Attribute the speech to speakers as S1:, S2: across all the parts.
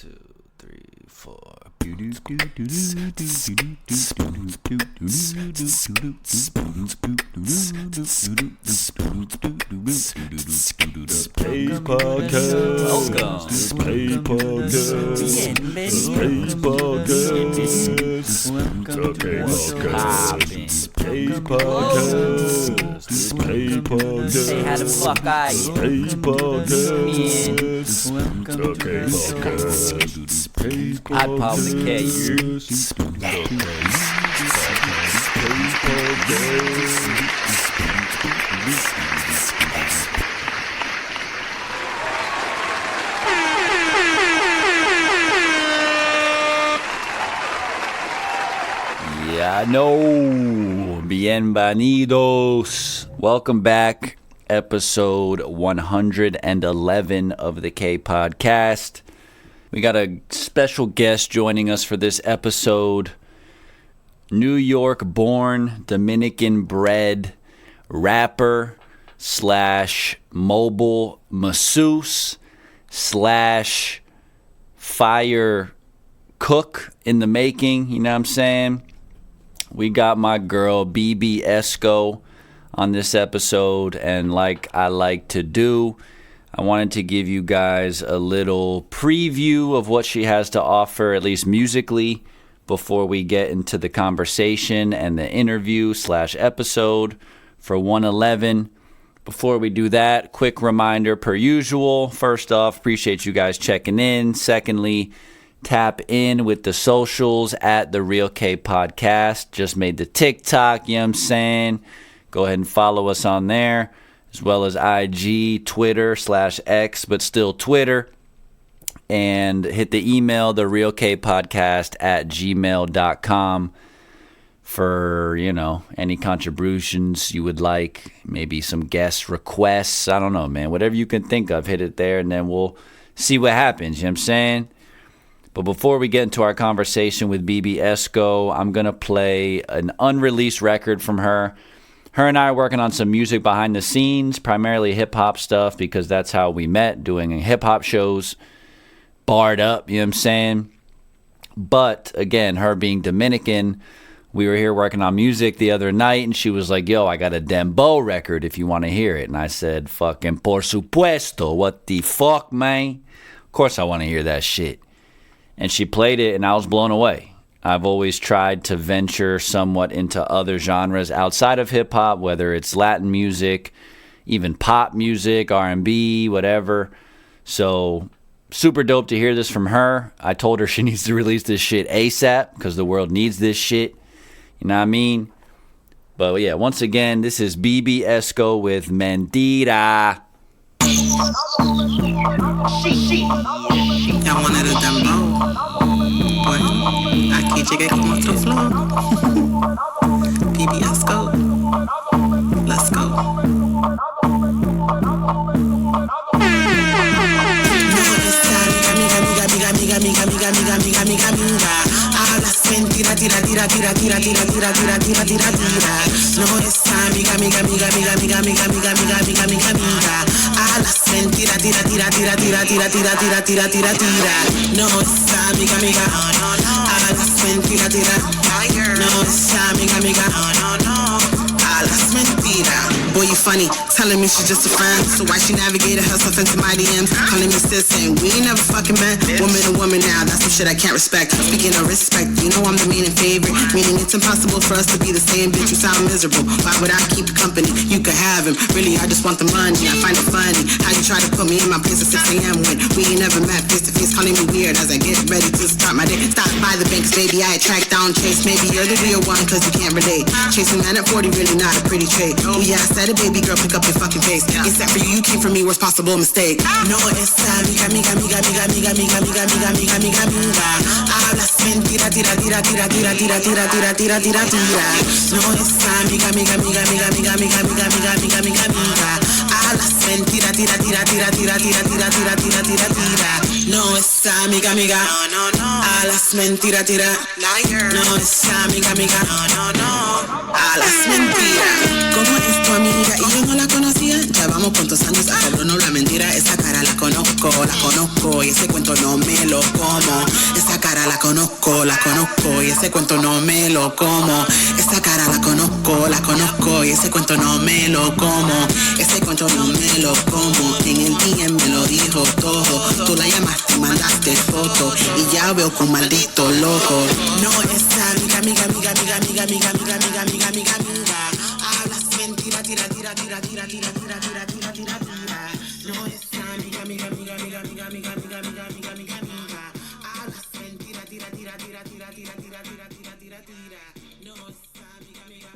S1: 2, 3, 4.
S2: Hey, how the fuck are you? I probably care you. Yeah, no. Bienvenidos. Welcome back. Episode 111 of the kPodcast. We got a special guest joining us for this episode. New York born, Dominican bred rapper slash mobile masseuse slash fire cook in the making, you know what I'm saying? We got my girl Bebe Esco on this episode, and like I like to do, I wanted to give you guys a little preview of what she has to offer, at least musically, before we get into the conversation and the interview slash episode for 111. Before we do that, quick reminder per usual. First off, appreciate you guys checking in. Secondly, tap in with the socials at The Real kPodcast. Just made the TikTok, you know what I'm saying? Go ahead and follow us on there, as well as IG, Twitter /X, but still Twitter. And hit the email, therealkpodcast@gmail.com for, any contributions you would like, maybe some guest requests. I don't know, man. Whatever you can think of, hit it there, and then we'll see what happens, you know what I'm saying? But before we get into our conversation with Bebe Esco, I'm going to play an unreleased record from her. Her and I are working on some music behind the scenes, primarily hip-hop stuff, because that's how we met, doing hip-hop shows, barred up, you know what I'm saying? But, again, her being Dominican, we were here working on music the other night, and she was like, yo, I got a Dembow record if you want to hear it. And I said, fucking por supuesto, what the fuck, man? Of course I want to hear that shit. And she played it, and I was blown away. I've always tried to venture somewhat into other genres outside of hip-hop, whether it's Latin music, even pop music, R&B, whatever. So, super dope to hear this from her. I told her she needs to release this shit ASAP, because the world needs this shit. You know what I mean? But yeah, once again, this is Bebe Esco with Mentira.
S3: Ya wanted a Dembow. Bueno, aquí llegué con otro flow. Bebe Esco. Let's go. Hablas mentira, tira. No es amiga. Hablas mentira, tira. No es amiga. Hablas mentira, tira. No es amiga. Hablas mentira. Boy, you funny, telling me she's just a friend. So why she navigated herself into my DMs? Calling me sis and we ain't never fucking met. Woman to woman now, that's some shit I can't respect. Speaking of respect, you know I'm the main and favorite. Meaning it's impossible for us to be the same, bitch. You sound miserable. Why would I keep you company? You could have him. Really, I just want the money. I find it funny how you try to put me in my place at 6 a.m. when we ain't never met face to face, calling me weird as I get ready to start my day. Stop by the banks, baby, I attract down chase. Maybe you're the real one cause you can't relate. Chasing man at 40, really not a pretty trait. Oh yeah, I said it, baby girl, pick up your fucking face. Except for you came from me, worst possible mistake. No es amiga. Hablas mentira, tira. No es amiga. Hablas mentira, tira. No es amiga. Hablas mentira, tira. No es amiga. Hablas mentira. ¿Cómo es tu amiga? Y yo no la conocía. Ya vamos cuántos años, no la mentira. Esa cara la conozco. Y ese cuento no me lo como. cara la conozco, y ese cuento no me lo como. Esa cara la conozco, y ese cuento no me lo como. Ese cuento no me lo como. En el día me lo dijo todo. Tú la llamaste, mandaste foto y ya veo con maldito loco. No es amiga. Hablas mentira, tira. No es amiga. Hablas mentira, tira. No es amiga.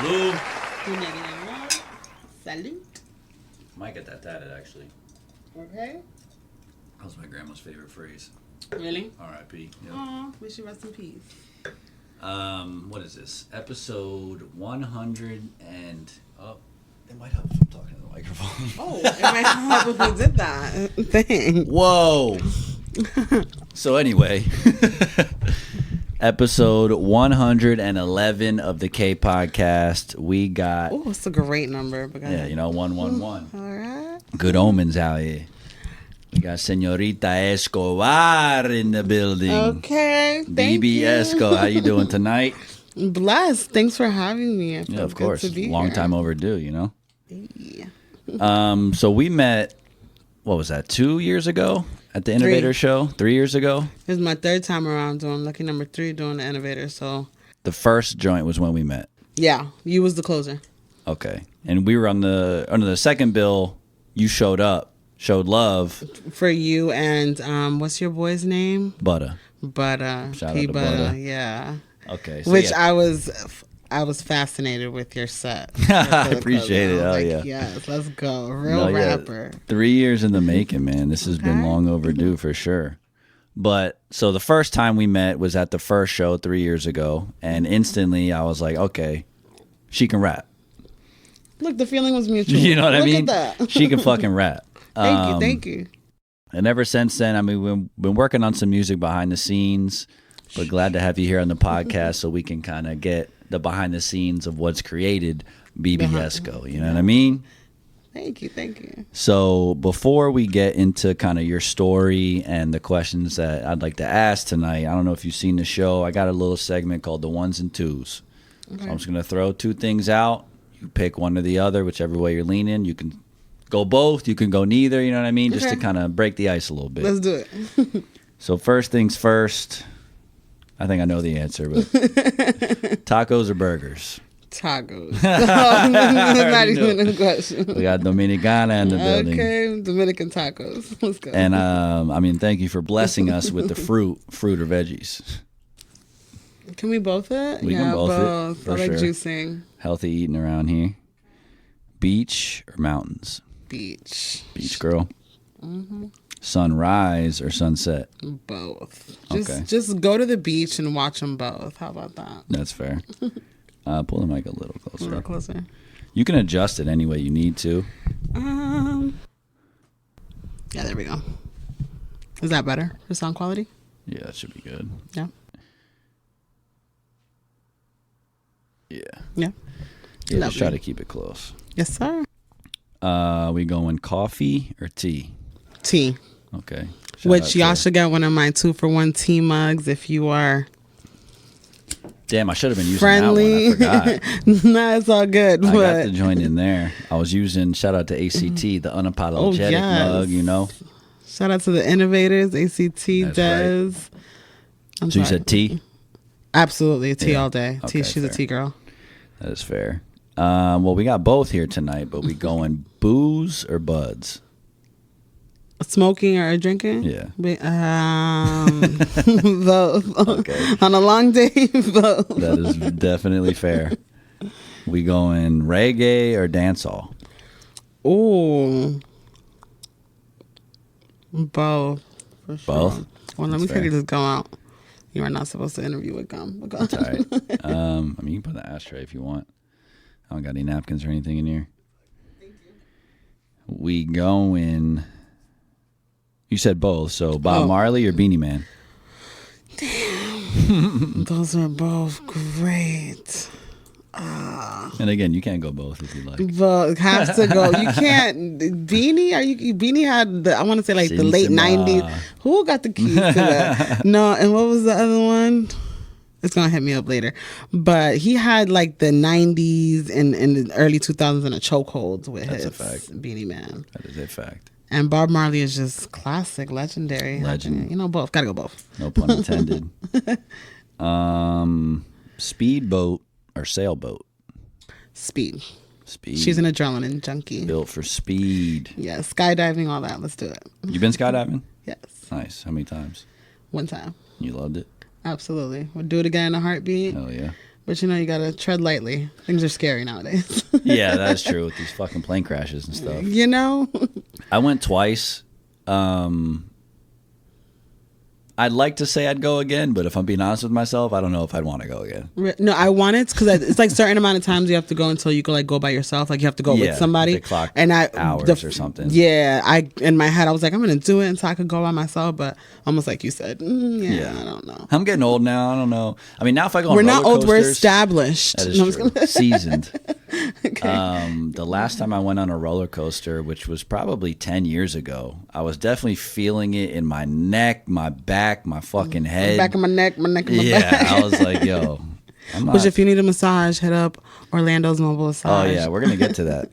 S2: Blue.
S1: Salute.
S2: Might get that tatted, actually.
S1: Okay.
S2: That was my grandma's favorite phrase.
S1: Really?
S2: R.I.P. Yep.
S1: Aw, wish you rest in peace.
S2: What is this? Episode 100 and... Oh, it might help if I'm talking to the microphone.
S1: Oh, it might help if we did that. Thanks.
S2: Whoa! So anyway... Episode 111 of the kPodcast. We got...
S1: Oh, it's a great number. But
S2: yeah, 111.
S1: All right.
S2: Good omens out here. We got Señorita Escobar in the building.
S1: Okay. Thank
S2: Bebe
S1: you.
S2: Esco, how you doing tonight?
S1: Blessed. Thanks for having me. It
S2: Yeah,
S1: feels
S2: of course.
S1: good to be
S2: Long
S1: here.
S2: time overdue,
S1: Yeah.
S2: So we met, what was that, 2 years ago at the Innovator Show? 3 years ago?
S1: This is my third time around doing lucky number 3 doing the Innovator. So
S2: The first joint was when we met.
S1: yeah, you was the closer.
S2: Okay. And we were under the second bill. You showed love.
S1: For you and what's your boy's name?
S2: Butter.
S1: Butter.
S2: Shout out
S1: P
S2: to
S1: Butter.
S2: Butter.
S1: Yeah.
S2: Okay. So
S1: Which
S2: yeah.
S1: I was fascinated with your set.
S2: I appreciate it. Oh,
S1: Like,
S2: yeah.
S1: yes, let's go. Real
S2: No, yeah.
S1: rapper.
S2: 3 years in the making, man. This has been
S1: Okay.
S2: long overdue for sure. But so the first time we met was at the first show 3 years ago. And instantly I was like, okay, she can rap.
S1: Look, the feeling was mutual.
S2: You know what I mean?
S1: Look at that.
S2: She can fucking rap.
S1: Thank you.
S2: And ever since then, I mean, we've been working on some music behind the scenes, but glad to have you here on the podcast so we can kind of get the behind the scenes of what's created Bebe Esco. You know what I mean?
S1: Thank you.
S2: So before we get into kind of your story and the questions that I'd like to ask tonight, I don't know if you've seen the show. I got a little segment called the ones and twos.
S1: Okay.
S2: So I'm just going to throw two things out. You pick one or the other, whichever way you're leaning. You can go both. You can go neither. You know what I mean? Just to
S1: Okay.
S2: kind of break the ice a little bit.
S1: Let's do it.
S2: So first things first. I think I know the answer, but tacos or burgers?
S1: Tacos. Not
S2: already
S1: even a question.
S2: We got Dominicana in the building.
S1: Okay, Dominican tacos. Let's go.
S2: And I mean, thank you for blessing us with the fruit or veggies.
S1: Can we both it?
S2: We can both it, for
S1: I like
S2: sure.
S1: juicing.
S2: Healthy eating around here. Beach or mountains?
S1: Beach.
S2: Beach girl. Sunrise or sunset?
S1: Both.
S2: Okay.
S1: Just go to the beach and watch them both. How about that?
S2: That's fair. Pull the mic a little
S1: A
S2: closer.
S1: little closer.
S2: You can adjust it any way you need to.
S1: Yeah, there we go. Is that better for sound quality?
S2: Yeah, that should be good.
S1: Yeah.
S2: Yeah.
S1: Yeah.
S2: Yeah, just try
S1: Lovely.
S2: to keep it close.
S1: Yes, sir.
S2: We going coffee or tea?
S1: Tea.
S2: Okay. Shout out
S1: Which y'all
S2: to-
S1: should get one of my 2-for-1 tea mugs if you are
S2: Damn, I should have been using
S1: friendly.
S2: that one. I forgot.
S1: Nah, it's all good.
S2: I got
S1: But
S2: the joint in there. I was using, shout out to ACT, the unapologetic
S1: Oh, yes.
S2: mug, you know.
S1: shout out to the innovators, ACT,
S2: That's
S1: Des. I'm
S2: So you
S1: sorry.
S2: said tea?
S1: Absolutely, tea
S2: Yeah.
S1: all day.
S2: Okay,
S1: Tea, she's a
S2: fair.
S1: tea girl.
S2: That is fair. Well, we got both here tonight, but we going booze or buds?
S1: Smoking or drinking?
S2: Yeah.
S1: Both.
S2: Okay.
S1: On a long day, both.
S2: That is definitely fair. We going reggae or dancehall?
S1: Ooh. Both. For sure.
S2: Both?
S1: Well, let
S2: That's
S1: me
S2: fair.
S1: figure this gum out. You are not supposed to interview with gum. But go
S2: All
S1: ahead.
S2: right. I mean, you can put the ashtray if you want. I don't got any napkins or anything in here. We going... You said both, so Bob
S1: Oh.
S2: Marley or Beanie Man?
S1: Those are both great.
S2: And again, you can't go both if you like.
S1: But has to go. You can't. Beanie? Beanie had I want to say like the late 90s. Who got the keys to that? No, and what was the other one? It's gonna hit me up later. But he had like the 90s and the early 2000s in a chokehold with
S2: That's
S1: his
S2: a fact.
S1: Beanie Man.
S2: That is a fact.
S1: And Bob Marley is just classic, legendary.
S2: Legend.
S1: You know, both. Gotta go both.
S2: No pun intended. Speedboat or sailboat?
S1: Speed.
S2: Speed.
S1: She's an adrenaline junkie.
S2: Built for speed.
S1: Yeah, skydiving, all that. Let's do it.
S2: You been skydiving?
S1: Yes.
S2: Nice. How many times?
S1: One time.
S2: You loved it?
S1: Absolutely. We'll do it again in a heartbeat.
S2: Hell yeah.
S1: But you know, you gotta tread lightly. Things are scary nowadays.
S2: Yeah, that's true with these fucking plane crashes and stuff.
S1: You know?
S2: I went twice. I'd like to say I'd go again, but if I'm being honest with myself, I don't know if I'd want to go again.
S1: No, I want it because it's like certain amount of times you have to go until you go by yourself. Like you have to go with somebody.
S2: They clock
S1: and
S2: hours or something.
S1: Yeah, in my head I was like, I'm gonna do it until I could go by myself. But almost like you said, I don't know.
S2: I'm getting old now. I don't know. I mean, now if I go on
S1: we're not
S2: roller
S1: old, we're
S2: coasters,
S1: established.
S2: that is true. Seasoned.
S1: Okay.
S2: The last time I went on a roller coaster, which was probably 10 years ago, I was definitely feeling it in my neck, my back, my fucking head.
S1: Back of my neck and my back.
S2: Yeah, I was like, yo.
S1: Which if you need a massage, hit up Orlando's Mobile Massage.
S2: Oh, yeah, we're going to get to that.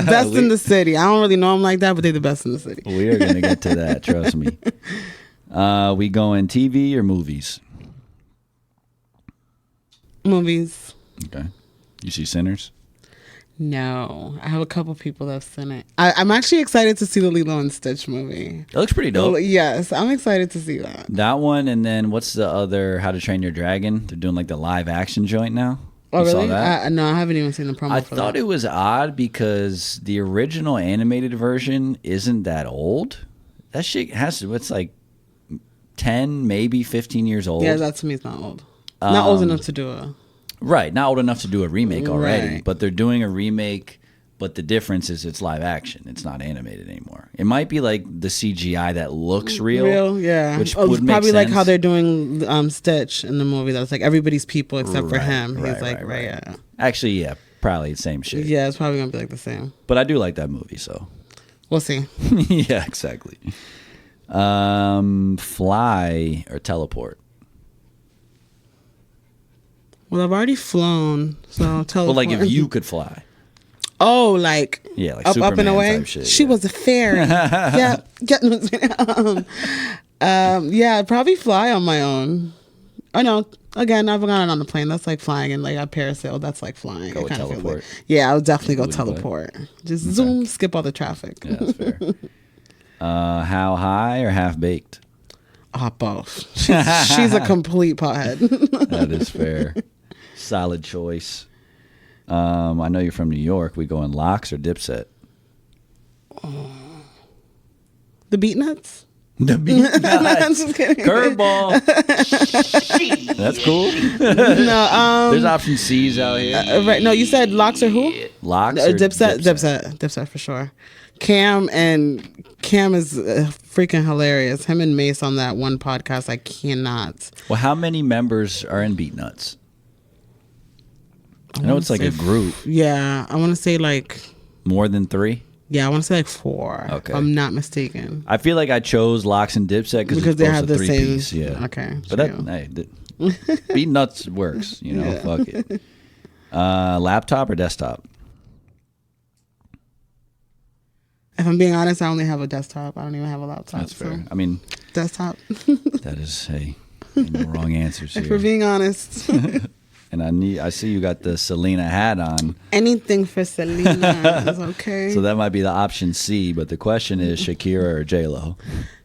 S1: Best in the city. I don't really know them like that, but they're the best in the city.
S2: We are going to get to that, trust me. We going TV or movies?
S1: Movies.
S2: Okay. You see Sinners?
S1: No. I have a couple people that have seen it. I'm actually excited to see the Lilo and Stitch movie.
S2: It looks pretty dope.
S1: Yes, I'm excited to see that.
S2: That one, and then what's the other How to Train Your Dragon? They're doing like the live action joint now.
S1: Oh,
S2: you
S1: really?
S2: Saw that?
S1: No, I haven't even seen the promo
S2: I
S1: for
S2: thought
S1: that.
S2: it was odd because the original animated version isn't that old. That shit it's like 10, maybe 15 years old.
S1: Yeah, that to me is not old. Not old enough to do a...
S2: Right, not old enough to do a remake already,
S1: Right.
S2: but they're doing a remake, but the difference is it's live action. It's not animated anymore. It might be like the CGI that looks real.
S1: Yeah.
S2: Which
S1: Oh,
S2: would make
S1: probably like
S2: sense.
S1: how they're doing Stitch in the movie. That's like everybody's people except for him. He's
S2: Right.
S1: yeah.
S2: Actually, yeah, probably the same shit.
S1: Yeah, it's probably going to be like the same.
S2: But I do like that movie, so.
S1: We'll see.
S2: Yeah, exactly. Fly or teleport?
S1: Well, I've already flown, so teleport.
S2: Well, like if you could fly.
S1: Oh, like
S2: Yeah, like
S1: up
S2: Superman
S1: and away.
S2: type shit.
S1: She was a fairy. Yeah, yeah, I'd probably fly on my own. Oh no, again, I've gone on a plane. That's like flying, and like I parasailed. That's like flying.
S2: Go
S1: It
S2: with
S1: kinda feels
S2: teleport.
S1: like- yeah, I would definitely go
S2: Wouldn't play.
S1: teleport. Just zoom, skip all the traffic.
S2: Yeah, that's fair. How high or half baked?
S1: Oh, both. She's a complete pothead.
S2: That is fair. Solid choice. I know you're from New York. We going Locks or Dipset?
S1: The Beat Nuts?
S2: The Beat
S1: I'm just kidding.
S2: Curveball. That's cool.
S1: No,
S2: There's option C's out here.
S1: right. No, you said Locks or who?
S2: Locks or
S1: Dipset for sure. Cam is freaking hilarious. Him and Mace on that one podcast, I cannot.
S2: Well, how many members are in Beat Nuts? I know it's like a group.
S1: Yeah, I want to say like.
S2: More than 3?
S1: Yeah, I want to say like 4.
S2: Okay.
S1: If I'm not mistaken.
S2: I feel like I chose Locks and Dipset because
S1: they have the same.
S2: Piece. Yeah.
S1: Okay.
S2: But Beat Nuts works. You know,
S1: Yeah.
S2: fuck it. Laptop or desktop?
S1: If I'm being honest, I only have a desktop. I don't even have a laptop.
S2: That's fair.
S1: So
S2: I mean,
S1: desktop.
S2: that is no wrong answers
S1: For
S2: here.
S1: being honest.
S2: And I see you got the Selena hat on.
S1: Anything for Selena is okay.
S2: So that might be the option C, but the question is Shakira or J-Lo?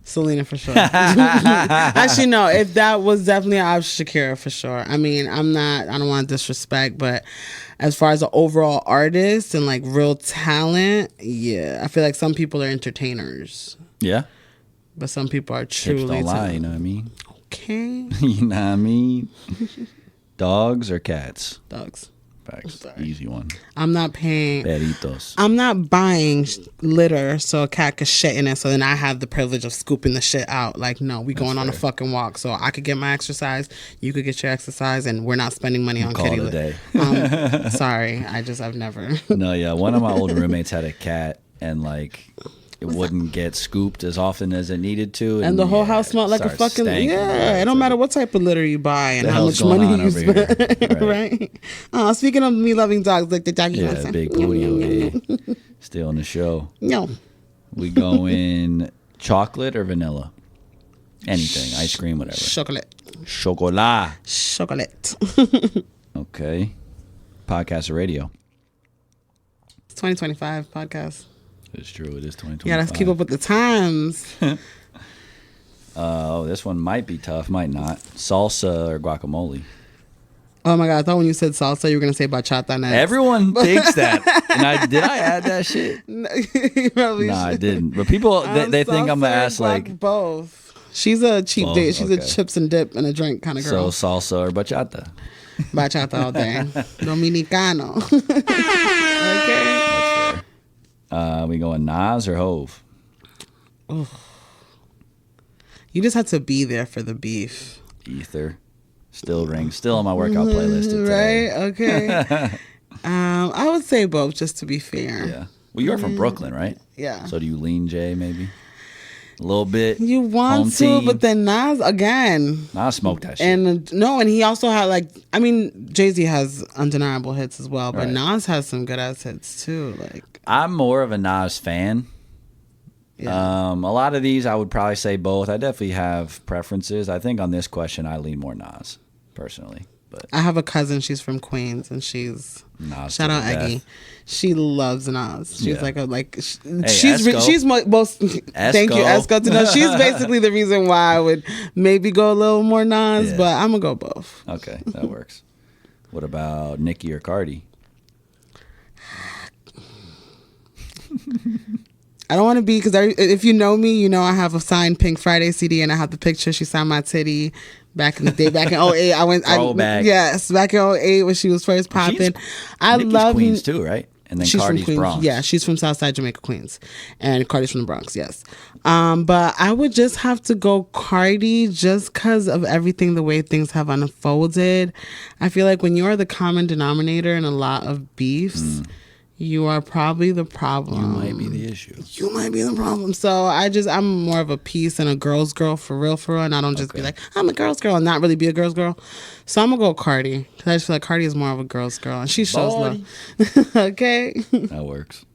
S1: Selena for sure. Actually, no. If that was definitely an option, Shakira for sure. I mean, I don't want to disrespect, but as far as an overall artist and like real talent, yeah, I feel like some people are entertainers,
S2: Yeah?
S1: but some people are
S2: Hips
S1: truly
S2: don't lie,
S1: talented.
S2: you know what I mean?
S1: Okay,
S2: You know what I mean? Dogs or cats?
S1: dogs.
S2: Facts. Easy one.
S1: I'm not paying.
S2: Peritos.
S1: I'm not buying litter so a cat could shit in it. So then I have the privilege of scooping the shit out. Like, no, we going on a fucking walk. So I could get my exercise. You could get your exercise, and we're not spending money on kitty litter. Sorry, I've never.
S2: No, yeah. One of my old roommates had a cat, and like it wouldn't get scooped as often as it needed to,
S1: and the whole house smelled like a fucking it don't matter what type of litter you buy and how much money you spend. Right. Speaking of me loving dogs, like the doggy.
S2: Yeah, big booty over here. Still on the show.
S1: No.
S2: We going chocolate or vanilla? Anything, ice cream, whatever.
S1: Chocolate.
S2: Okay. Podcast or radio?
S1: It's 2025 podcast.
S2: It's true. It is 2025.
S1: Yeah, let's keep up with the times.
S2: This one might be tough, might not. Salsa or guacamole?
S1: Oh my God, I thought when you said salsa, you were going to say bachata next.
S2: Everyone thinks that. And did I add that shit?
S1: No, you probably
S2: I didn't. But people, they think I'm going to ask like...
S1: Both. She's a cheap date. She's a chips and dip and a drink kind of girl.
S2: So salsa or bachata?
S1: Bachata all day. Dominicano. Okay.
S2: That's fair. We going Nas or Hove?
S1: Oh. You just had to be there for the beef.
S2: Ether. Still on my workout playlist today.
S1: Right? Okay. I would say both, just to be fair.
S2: Yeah. Well, you're from Brooklyn, right?
S1: Yeah.
S2: So do you lean J maybe? A little bit.
S1: You want to,
S2: team.
S1: but then Nas again.
S2: Nas smoked that shit.
S1: And and he also had Jay-Z has undeniable hits as well, but Nas has some good ass hits too. Like,
S2: I'm more of a Nas fan. Yeah. A lot of these I would probably say both. I definitely have preferences. I think on this question I lean more Nas personally. But
S1: I have a cousin, she's from Queens, and she's
S2: Nas
S1: shout out Eggy. She loves Nas. She's
S2: Esco.
S1: she's most thank you Esco to know. She's basically the reason why I would maybe go a little more Nas, but I'm gonna go both.
S2: Okay, that works. What about Nicki or Cardi?
S1: I don't want to be, because if you know me, you know I have a signed Pink Friday CD and I have the picture. She signed my titty back in the day, back in 08. Yes, back in 08 when she was first popping. I love
S2: Queens too, right? And then
S1: she's
S2: Cardi's
S1: from Queens.
S2: Bronx.
S1: Yeah, she's from Southside Jamaica, Queens, and Cardi's from the Bronx. Yes, but I would just have to go Cardi just because of everything, the way things have unfolded. I feel like when you're the common denominator in a lot of beefs. You are probably the problem.
S2: You might be the issue.
S1: You might be the problem. So I'm more of a peace and a girl's girl for real. And I don't just be like, I'm a girl's girl and not really be a girl's girl. So I'm going to go Cardi. Because I just feel like Cardi is more of a girl's girl. And she shows love. Okay.
S2: That works.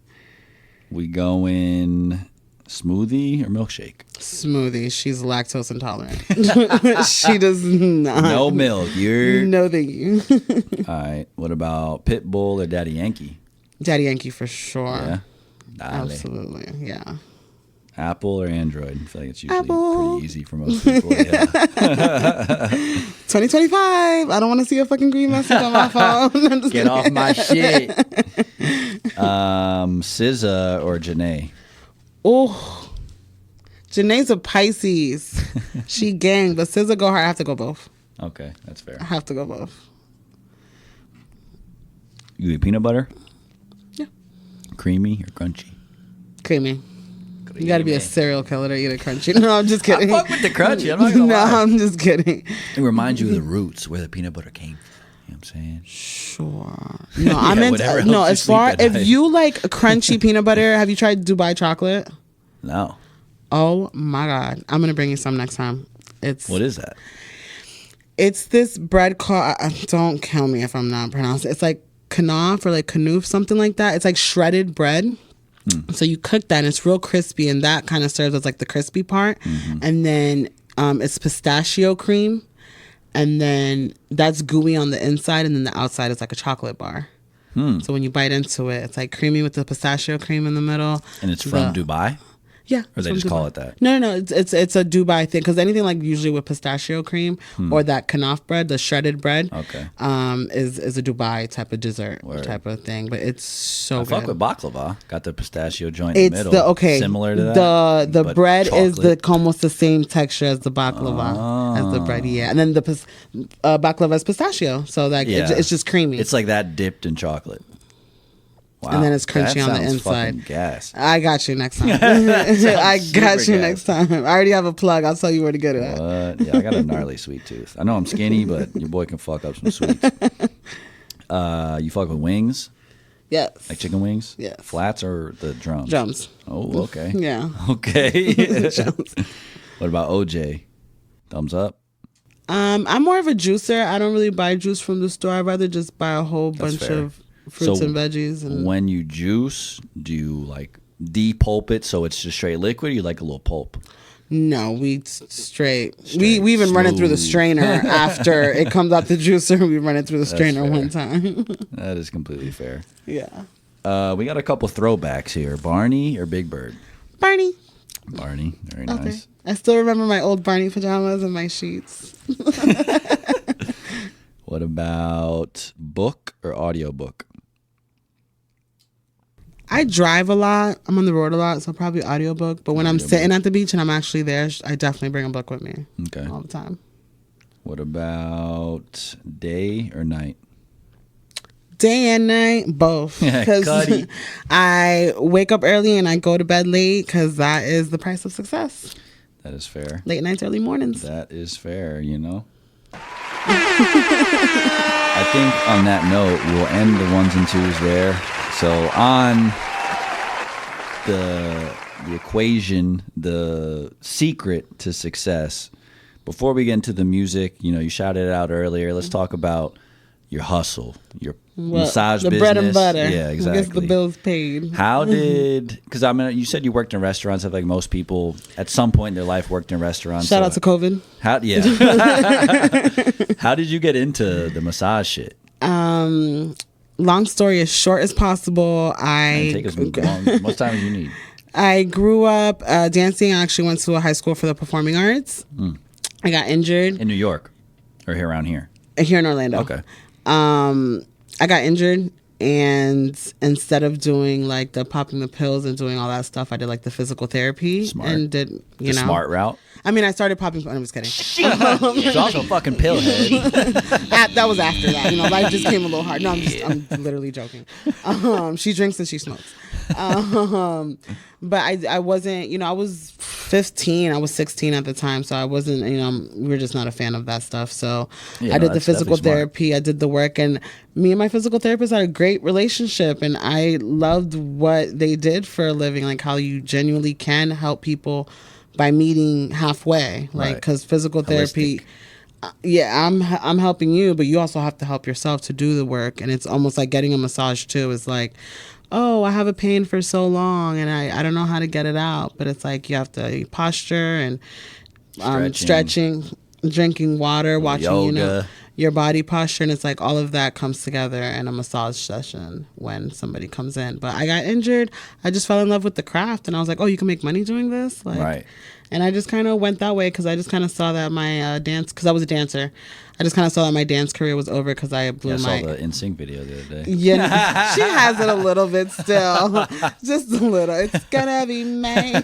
S2: We going smoothie or milkshake?
S1: Smoothie. She's lactose intolerant. She does not.
S2: No milk.
S1: No, thank you.
S2: All right. What about Pitbull or Daddy Yankee?
S1: Daddy Yankee for sure.
S2: Yeah.
S1: Absolutely. Yeah.
S2: Apple or Android? I feel like it's usually pretty easy for most people. Yeah.
S1: 2025. I don't want to see a fucking green message on my phone.
S2: Get off my shit. SZA or Janae?
S1: Oh, Janae's a Pisces. She gang, but SZA go hard. I have to go both.
S2: Okay, that's fair.
S1: I have to go both.
S2: You eat peanut butter?
S1: Yeah.
S2: Creamy or crunchy?
S1: Creamy. You got to be a serial killer to eat a crunchy. No, I'm just kidding.
S2: I fuck with the crunchy. I'm not gonna lie.
S1: I'm just kidding.
S2: It reminds you of the roots, where the peanut butter came from. You know what I'm saying?
S1: Sure. No, I meant as far if you like crunchy peanut butter. Have you tried Dubai chocolate?
S2: No.
S1: Oh my God, I'm gonna bring you some next time.
S2: What is that?
S1: It's this bread called. Don't kill me if I'm not pronouncing. It's like kanaf or like kanoof, something like that. It's like shredded bread. So you cook that and it's real crispy, and that kind of serves as like the crispy part. And then it's pistachio cream, and then that's gooey on the inside, and then the outside is like a chocolate bar. So when you bite into it, it's like creamy with the pistachio cream in the middle.
S2: And it's from Dubai?
S1: Yeah.
S2: Or they just call it that?
S1: No. It's a Dubai thing because anything like usually with pistachio cream or that kanaf bread, the shredded bread, is a Dubai type of dessert type of thing. But it's so good.
S2: I fuck with baklava. Got the pistachio joint in the middle. Similar to that.
S1: The bread is almost the same texture as the baklava as the bread. Yeah, and then the baklava is pistachio, so that it's just creamy.
S2: It's like that dipped in chocolate. Wow.
S1: And then it's crunchy on the inside.
S2: Gas.
S1: I got you next time. I got you next time. I already have a plug. I'll tell you where to get it at.
S2: What? Yeah, I got a gnarly sweet tooth. I know I'm skinny, but your boy can fuck up some sweets. You fuck with wings?
S1: Yes.
S2: Like chicken wings?
S1: Yes.
S2: Flats or the drums?
S1: Drums.
S2: Oh, okay.
S1: Yeah.
S2: Okay. Drums. What about OJ? Thumbs up?
S1: I'm more of a juicer. I don't really buy juice from the store. I'd rather just buy a whole bunch of fruits and veggies. And
S2: when you juice, do you like depulp it so it's just straight liquid, or you like a little pulp? No,
S1: we straight. We even run it through the strainer after it comes out the juicer. We run it through the strainer one time.
S2: That is completely fair.
S1: Yeah.
S2: We got a couple throwbacks here. Barney or Big Bird?
S1: Barney.
S2: Barney. Very nice.
S1: I still remember my old Barney pajamas and my sheets.
S2: What about book or audiobook?
S1: I drive a lot. I'm on the road a lot, so probably audiobook. But when I'm sitting at the beach and I'm actually there, I definitely bring a book with me.
S2: Okay.
S1: All the time.
S2: What about day or night?
S1: Day and night, both. Because I wake up early and I go to bed late because that is the price of success.
S2: That is fair.
S1: Late nights, early mornings.
S2: That is fair, you know. I think on that note, we'll end the ones and twos there. So on the equation, the secret to success, before we get into the music, you know, you shouted it out earlier. Let's talk about your hustle, your massage business.
S1: The bread and butter.
S2: Yeah, exactly.
S1: Gets the bills paid.
S2: How did, because I mean, you said you worked in restaurants. I think like most people at some point in their life worked in restaurants.
S1: Shout out to COVID.
S2: How did you get into the massage shit?
S1: Long story as short as possible.
S2: Take as much time as you need.
S1: I grew up dancing. I actually went to a high school for the performing arts. I got injured.
S2: In New York? Or here around here?
S1: Here in Orlando.
S2: Okay.
S1: I got injured, and instead of doing like the popping the pills and doing all that stuff, I did like the physical therapy.
S2: Smart.
S1: And did, you know.
S2: Smart route?
S1: I mean, I started popping. I'm just kidding.
S2: She's also a fucking pillhead.
S1: That was after that. You know, life just came a little hard. No, I'm literally joking. She drinks and she smokes. But I wasn't, you know, I was 15. I was 16 at the time. So I wasn't, you know, we were just not a fan of that stuff. So I did the physical therapy. I did the work. And me and my physical therapist had a great relationship. And I loved what they did for a living, like how you genuinely can help people by meeting halfway, like, because physical therapy, I'm helping you, but you also have to help yourself to do the work. And it's almost like getting a massage too. It's like, oh, I have a pain for so long and I don't know how to get it out. But it's like you have to posture and stretching, drinking water, watching yoga. You know, your body posture, and it's like all of that comes together in a massage session when somebody comes in. But I got injured. I just fell in love with the craft, and I was like, oh, you can make money doing this? Like, right. And I just kind of went that way because I just kind of saw that my dance, because I was a dancer, I just kind of saw that my dance career was over because I blew my... I saw the
S2: NSYNC video the other day.
S1: Yeah, she has it a little bit still. Just a little. It's gonna be May.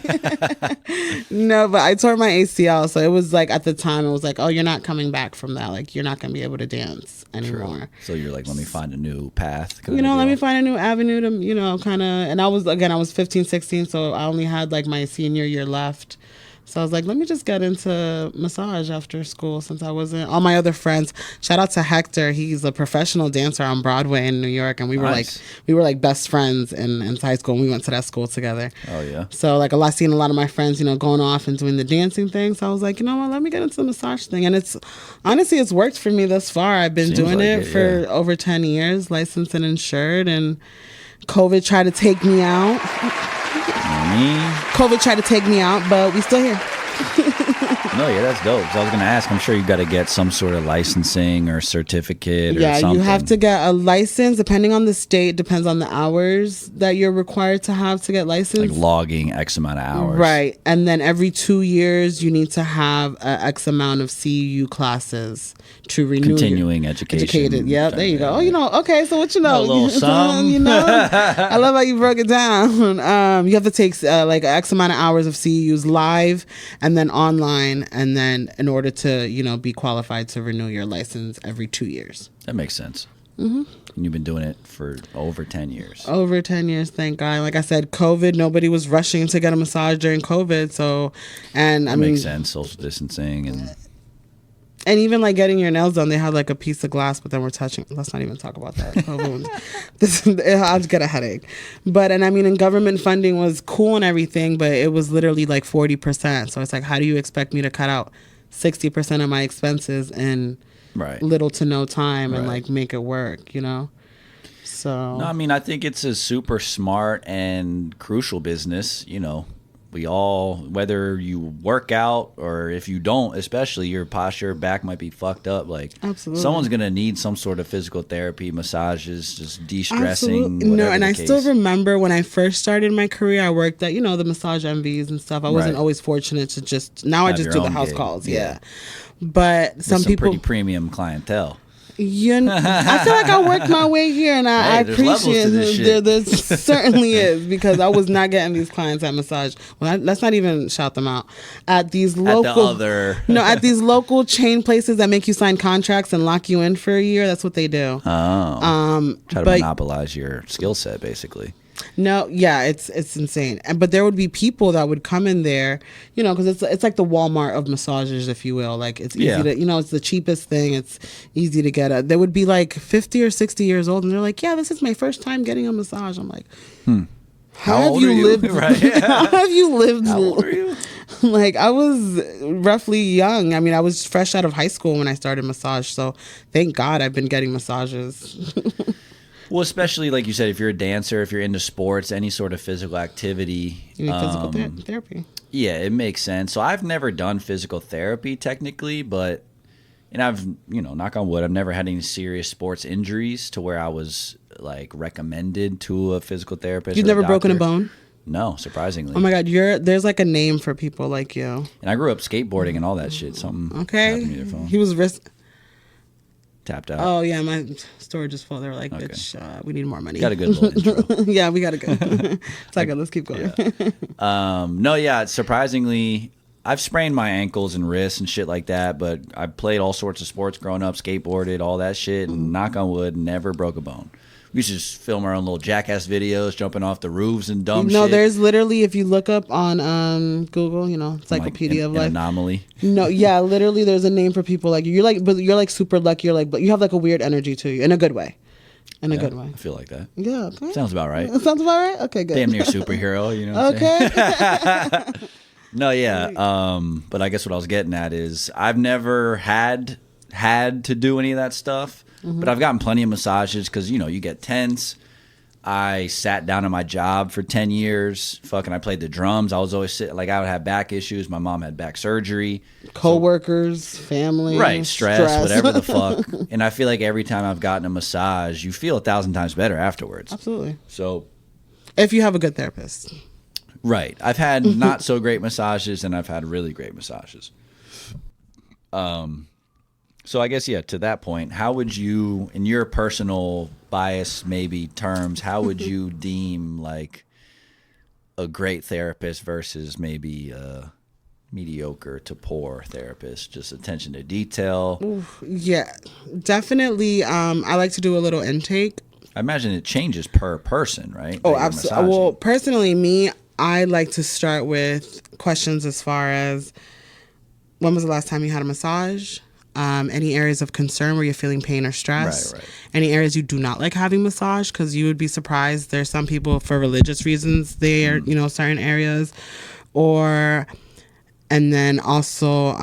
S1: No, but I tore my ACL. So it was like, at the time, it was like, oh, you're not coming back from that. Like, you're not going to be able to dance anymore.
S2: True. So you're like, let me find a new path.
S1: You know, let me find a new avenue to, you know, kind of... And I was 15, 16, so I only had like my senior year left. So I was like, let me just get into massage after school since I wasn't. All my other friends, shout out to Hector. He's a professional dancer on Broadway in New York. And we were like best friends in high school. And we went to that school together.
S2: Oh, yeah.
S1: So like seeing a lot of my friends, you know, going off and doing the dancing thing. So I was like, you know what, let me get into the massage thing. And it's worked for me thus far. I've been doing it for over 10 years, licensed and insured. And COVID tried to take me out. COVID tried to take me out, but we still here.
S2: No, yeah, that's dope. So I was going to ask, I'm sure you got to get some sort of licensing or certificate or something.
S1: Yeah, you have to get a license depending on the state. Depends on the hours that you're required to have to get licensed.
S2: Like logging X amount of hours.
S1: Right. And then every 2 years, you need to have X amount of CEU classes to renew.
S2: Continuing education.
S1: Yeah, there you go. Oh, okay, so what you know?
S2: A little sum.
S1: I love how you broke it down. You have to take like X amount of hours of CEUs live and then online, and then in order to, be qualified to renew your license every 2 years.
S2: That makes sense. Mm-hmm. And you've been doing it for over 10 years.
S1: Over 10 years, thank God. Like I said, COVID, nobody was rushing to get a massage during COVID. So, and I mean,
S2: makes sense, social distancing
S1: and even like getting your nails done, they had like a piece of glass, but then we're touching. Let's not even talk about that. I'll get a headache. But, and I mean, and government funding was cool and everything, but it was literally like 40%. So it's like, how do you expect me to cut out 60% of my expenses in little to no time and like make it work, So.
S2: No, I mean, I think it's a super smart and crucial business, We all, whether you work out or if you don't, especially your posture, back might be fucked up. Like,
S1: absolutely,
S2: someone's gonna need some sort of physical therapy, massages, just de-stressing.
S1: No, and I still remember when I first started my career, I worked at the massage MVs and stuff. I wasn't always fortunate to just I just do the house calls, But some people
S2: pretty premium clientele.
S1: I feel like I worked my way here, and I appreciate it. There certainly is, because I was not getting these clients at massage. Well, let's not even shout them out. At these local, at these local chain places that make you sign contracts and lock you in for a year. That's what they do.
S2: Oh, try to monopolize your skill set, basically.
S1: No, yeah, it's insane. But there would be people that would come in there, because it's like the Walmart of massages, if you will. Like, it's easy to, it's the cheapest thing. It's easy to get. They would be like 50 or 60 years old, and they're like, yeah, this is my first time getting a massage. I'm like, How have you lived? How have you lived?
S2: How old are you?
S1: Like, I was roughly young. I mean, I was fresh out of high school when I started massage. So thank God I've been getting massages.
S2: Well, especially like you said, if you're a dancer, if you're into sports, any sort of physical activity.
S1: You need physical therapy.
S2: Yeah, it makes sense. So I've never done physical therapy technically, but, and I've, knock on wood, I've never had any serious sports injuries to where I was like recommended to a physical therapist.
S1: You've never broken a bone?
S2: No, surprisingly.
S1: Oh my God, there's like a name for people like you.
S2: And I grew up skateboarding and all that shit. Something happened to me to your phone.
S1: He was
S2: tapped out.
S1: Oh yeah, my storage is full. They were like, bitch, we need more money.
S2: Got a good little intro.
S1: Yeah, we got a good. It's like, let's keep going.
S2: Yeah. Surprisingly, I've sprained my ankles and wrists and shit like that, but I played all sorts of sports growing up, skateboarded, all that shit, and knock on wood, never broke a bone. We used to just film our own little jackass videos, jumping off the roofs and dumb shit.
S1: No, there's literally, if you look up on Google, Encyclopedia of Life.
S2: Anomaly.
S1: No, yeah, literally, there's a name for people like you. But you're like super lucky. But you have like a weird energy to you in a good way. In a good way.
S2: I feel like that.
S1: Yeah. Okay.
S2: Sounds about right.
S1: Sounds about right. Okay, good.
S2: Damn near superhero. What I'm saying? No, yeah. But I guess what I was getting at is I've never had to do any of that stuff. Mm-hmm. But I've gotten plenty of massages because, you get tense. I sat down at my job for 10 years. I played the drums. I was always sitting, like, I would have back issues. My mom had back surgery.
S1: Co-workers, family.
S2: Right, stress, whatever the fuck. And I feel like every time I've gotten a massage, you feel 1,000 times better afterwards.
S1: Absolutely.
S2: So,
S1: if you have a good therapist.
S2: Right. I've had not so great massages, and I've had really great massages. So I guess, to that point, how would you, in your personal bias, maybe terms, how would you deem like a great therapist versus maybe a mediocre to poor therapist? Just attention to detail.
S1: Oof, yeah, definitely. I like to do a little intake.
S2: I imagine it changes per person, right?
S1: Oh, absolutely. Well, personally, I like to start with questions as far as, when was the last time you had a massage? Any areas of concern where you're feeling pain or stress.
S2: Right.
S1: Any areas you do not like having massage, because you would be surprised. There's some people, for religious reasons, they are, certain areas. And then also,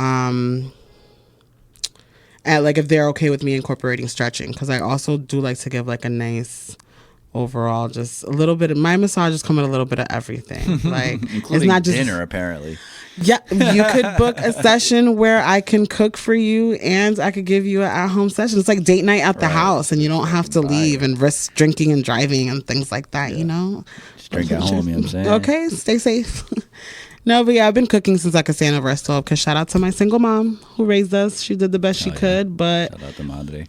S1: like if they're okay with me incorporating stretching, because I also do like to give like a nice overall, just a little bit. My massages come with a little bit of everything, like
S2: including
S1: it's not just
S2: dinner apparently.
S1: Yeah, you could book a session where I can cook for you and I could give you an at-home session. It's like date night at the house, and you don't have to leave and risk drinking and driving and things like that, you know?
S2: Just drink at home, you know what I'm saying?
S1: Okay, stay safe. No, but yeah, I've been cooking since I could stand over a stove, because shout out to my single mom who raised us. She did the best she could, but...
S2: Shout out to Madre.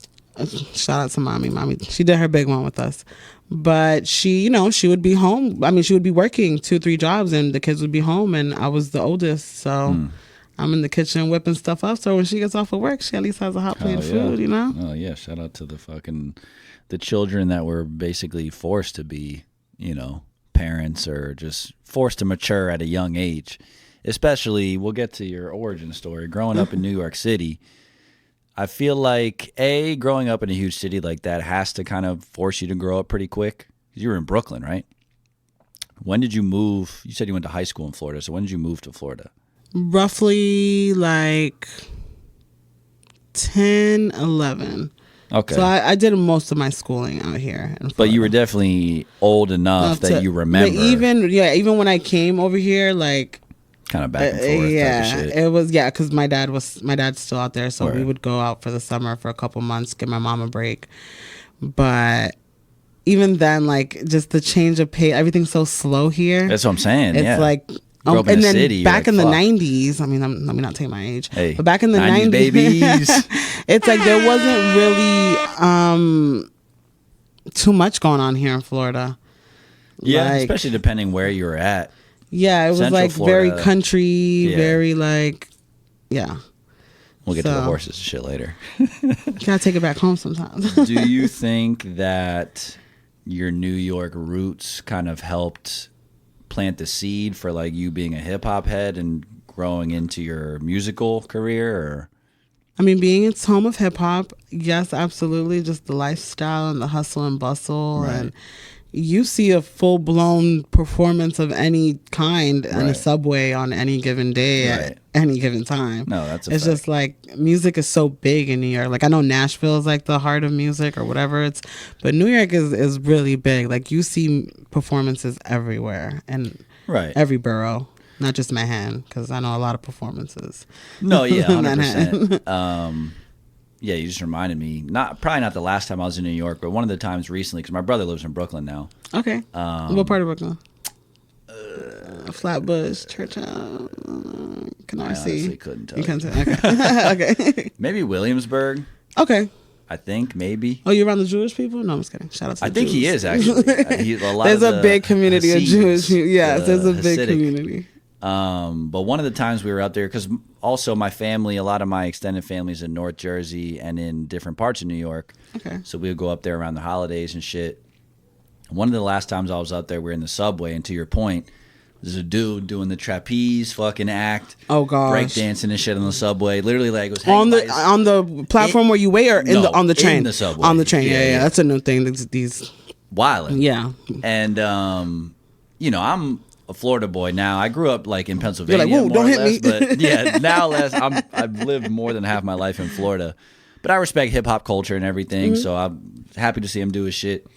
S1: Shout out to mommy. She did her big one with us. But she, you know, she would be home. I mean, she would be working 2-3 jobs and the kids would be home, and I was the oldest. So I'm in the kitchen whipping stuff up. So when she gets off of work, she at least has a hot plate of food, you know?
S2: Oh, yeah. Shout out to the children that were basically forced to be, you know, parents, or just forced to mature at a young age. Especially, we'll get to your origin story. Growing up in New York City, I feel like, growing up in a huge city like that has to kind of force you to grow up pretty quick. You were in Brooklyn, right? When did you move? You said you went to high school in Florida. So when did you move to Florida?
S1: Roughly like 10, 11.
S2: Okay.
S1: So I did most of my schooling out here in Florida.
S2: But you were definitely old enough that you remember.
S1: Even when I came over here, like...
S2: Kind of back and forth type of shit.
S1: It was, because my dad's still out there, so we would go out for the summer for a couple months, give my mom a break. But even then, like, just the change of pace, everything's so slow here.
S2: That's what I'm saying.
S1: It's like,
S2: and
S1: then
S2: city,
S1: back in the
S2: fuck.
S1: 90s, I mean, let me not take my age,
S2: hey,
S1: but back in the
S2: 90s, babies.
S1: It's like there wasn't really too much going on here in Florida.
S2: Yeah,
S1: like,
S2: especially depending where you were at.
S1: Yeah, it was
S2: Central
S1: like
S2: Florida,
S1: very country, very like, yeah.
S2: We'll get to the horses and shit later.
S1: Gotta take it back home sometimes.
S2: Do you think that your New York roots kind of helped plant the seed for like you being a hip hop head and growing into your musical career? Or?
S1: I mean, being it's home of hip hop, yes, absolutely. Just the lifestyle and the hustle and bustle, and you see a full-blown performance of any kind in a subway on any given day at any given time.
S2: No, that's
S1: it's just like music is so big in New York. Like I know Nashville is like the heart of music or whatever but New York is really big. Like you see performances everywhere and every borough, not just Manhattan, because I know a lot of performances.
S2: No, yeah, 100%. Yeah, you just reminded me. Probably not the last time I was in New York, but one of the times recently, because my brother lives in Brooklyn now.
S1: Okay. What part of Brooklyn? Flatbush, Churchill, Canarsie.
S2: I honestly couldn't tell.
S1: You couldn't tell. Okay.
S2: Maybe Williamsburg.
S1: Okay.
S2: I think maybe.
S1: Oh, you around the Jewish people? No, I'm just kidding. Shout out to the
S2: I think
S1: Jews.
S2: he is actually.
S1: There's a big community of Jewish people. Yes, there's a big community.
S2: But one of the times we were out there, because also my family, a lot of my extended family is in North Jersey and in different parts of New York. Okay. So we would go up there around the holidays and shit. One of the last times I was out there, we were in the subway, and to your point, there's a dude doing the trapeze fucking act.
S1: Oh gosh.
S2: Breakdancing and shit on the subway. Literally like was
S1: on the platform where you wait, or on the train?
S2: In the subway.
S1: On the train, yeah. That's a new thing. These
S2: wildin'.
S1: Yeah.
S2: And you know, I'm a Florida boy now. I grew up like in Pennsylvania.
S1: You're like, whoa, don't hit me.
S2: But yeah, now I've lived more than half my life in Florida. But I respect hip hop culture and everything, so I'm happy to see him do his shit.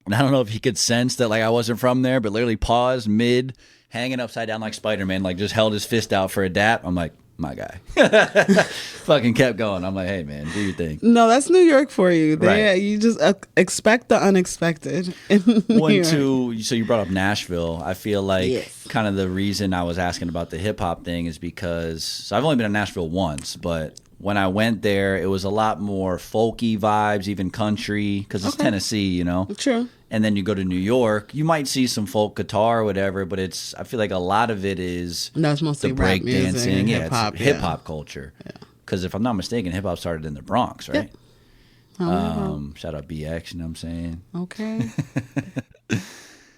S2: And I don't know if he could sense that like I wasn't from there, but literally paused mid, hanging upside down like Spider-Man, like just held his fist out for a dap. I'm like, my guy. Fucking kept going. I'm like, hey man, do your thing.
S1: No, that's New York for you. You just expect the unexpected.
S2: So you brought up Nashville. I feel like kind of the reason I was asking about the hip hop thing is because I've only been to Nashville once, but when I went there, it was a lot more folky vibes, even country, because it's Tennessee, you know?
S1: True.
S2: And then you go to New York, you might see some folk guitar or whatever, but I feel like a lot of it is
S1: it's mostly
S2: the
S1: break
S2: dancing,
S1: hip-hop.
S2: It's hip-hop culture. Because if I'm not mistaken, hip-hop started in the Bronx, right? Shout out BX, you know what I'm saying?
S1: Okay.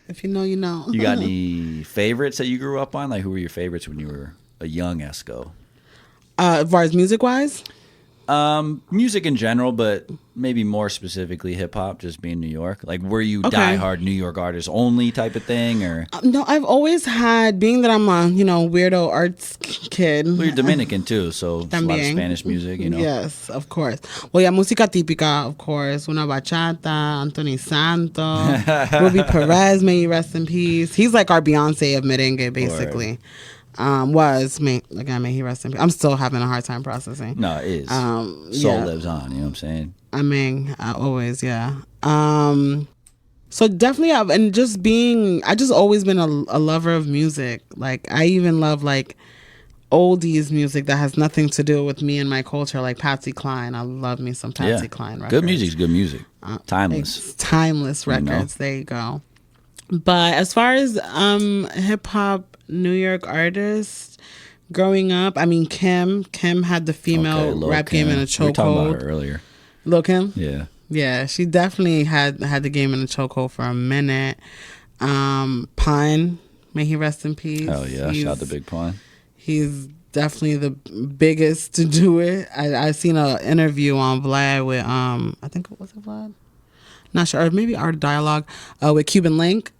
S1: If you know, you know.
S2: You got any favorites that you grew up on? Like, who were your favorites when you were a young Esco?
S1: As far as music-wise?
S2: Music in general, but maybe more specifically hip hop, just being New York. Like, were you diehard New York artist only type of thing, or?
S1: No, I've always had, being that I'm a, weirdo arts kid.
S2: Well, you're Dominican too, so it's a lot of Spanish music,
S1: Yes, of course. Well, yeah, música típica, of course. Una bachata, Anthony Santos, Ruby Perez, may he rest in peace. He's like our Beyonce of merengue, basically. May he rest in peace. I'm still having a hard time processing.
S2: No, it is. Soul lives on, you know what I'm saying?
S1: I mean, always, yeah. So definitely, I just always been a lover of music. Like, I even love like oldies music that has nothing to do with me and my culture, like Patsy Cline. I love me some Patsy Cline records.
S2: Good music's good music. Timeless.
S1: Timeless records. There you go. But as far as hip hop New York artists growing up, I mean, Kim had the female rap game in a chokehold. We were talking about her
S2: earlier.
S1: Lil' Kim?
S2: Yeah,
S1: she definitely had the game in a chokehold for a minute. Pun, may he rest in peace.
S2: Hell yeah, shout out to Big Pun.
S1: He's definitely the biggest to do it. I seen an interview on Vlad with I think it was Vlad, not sure, or maybe Art Dialogue with Cuban Link.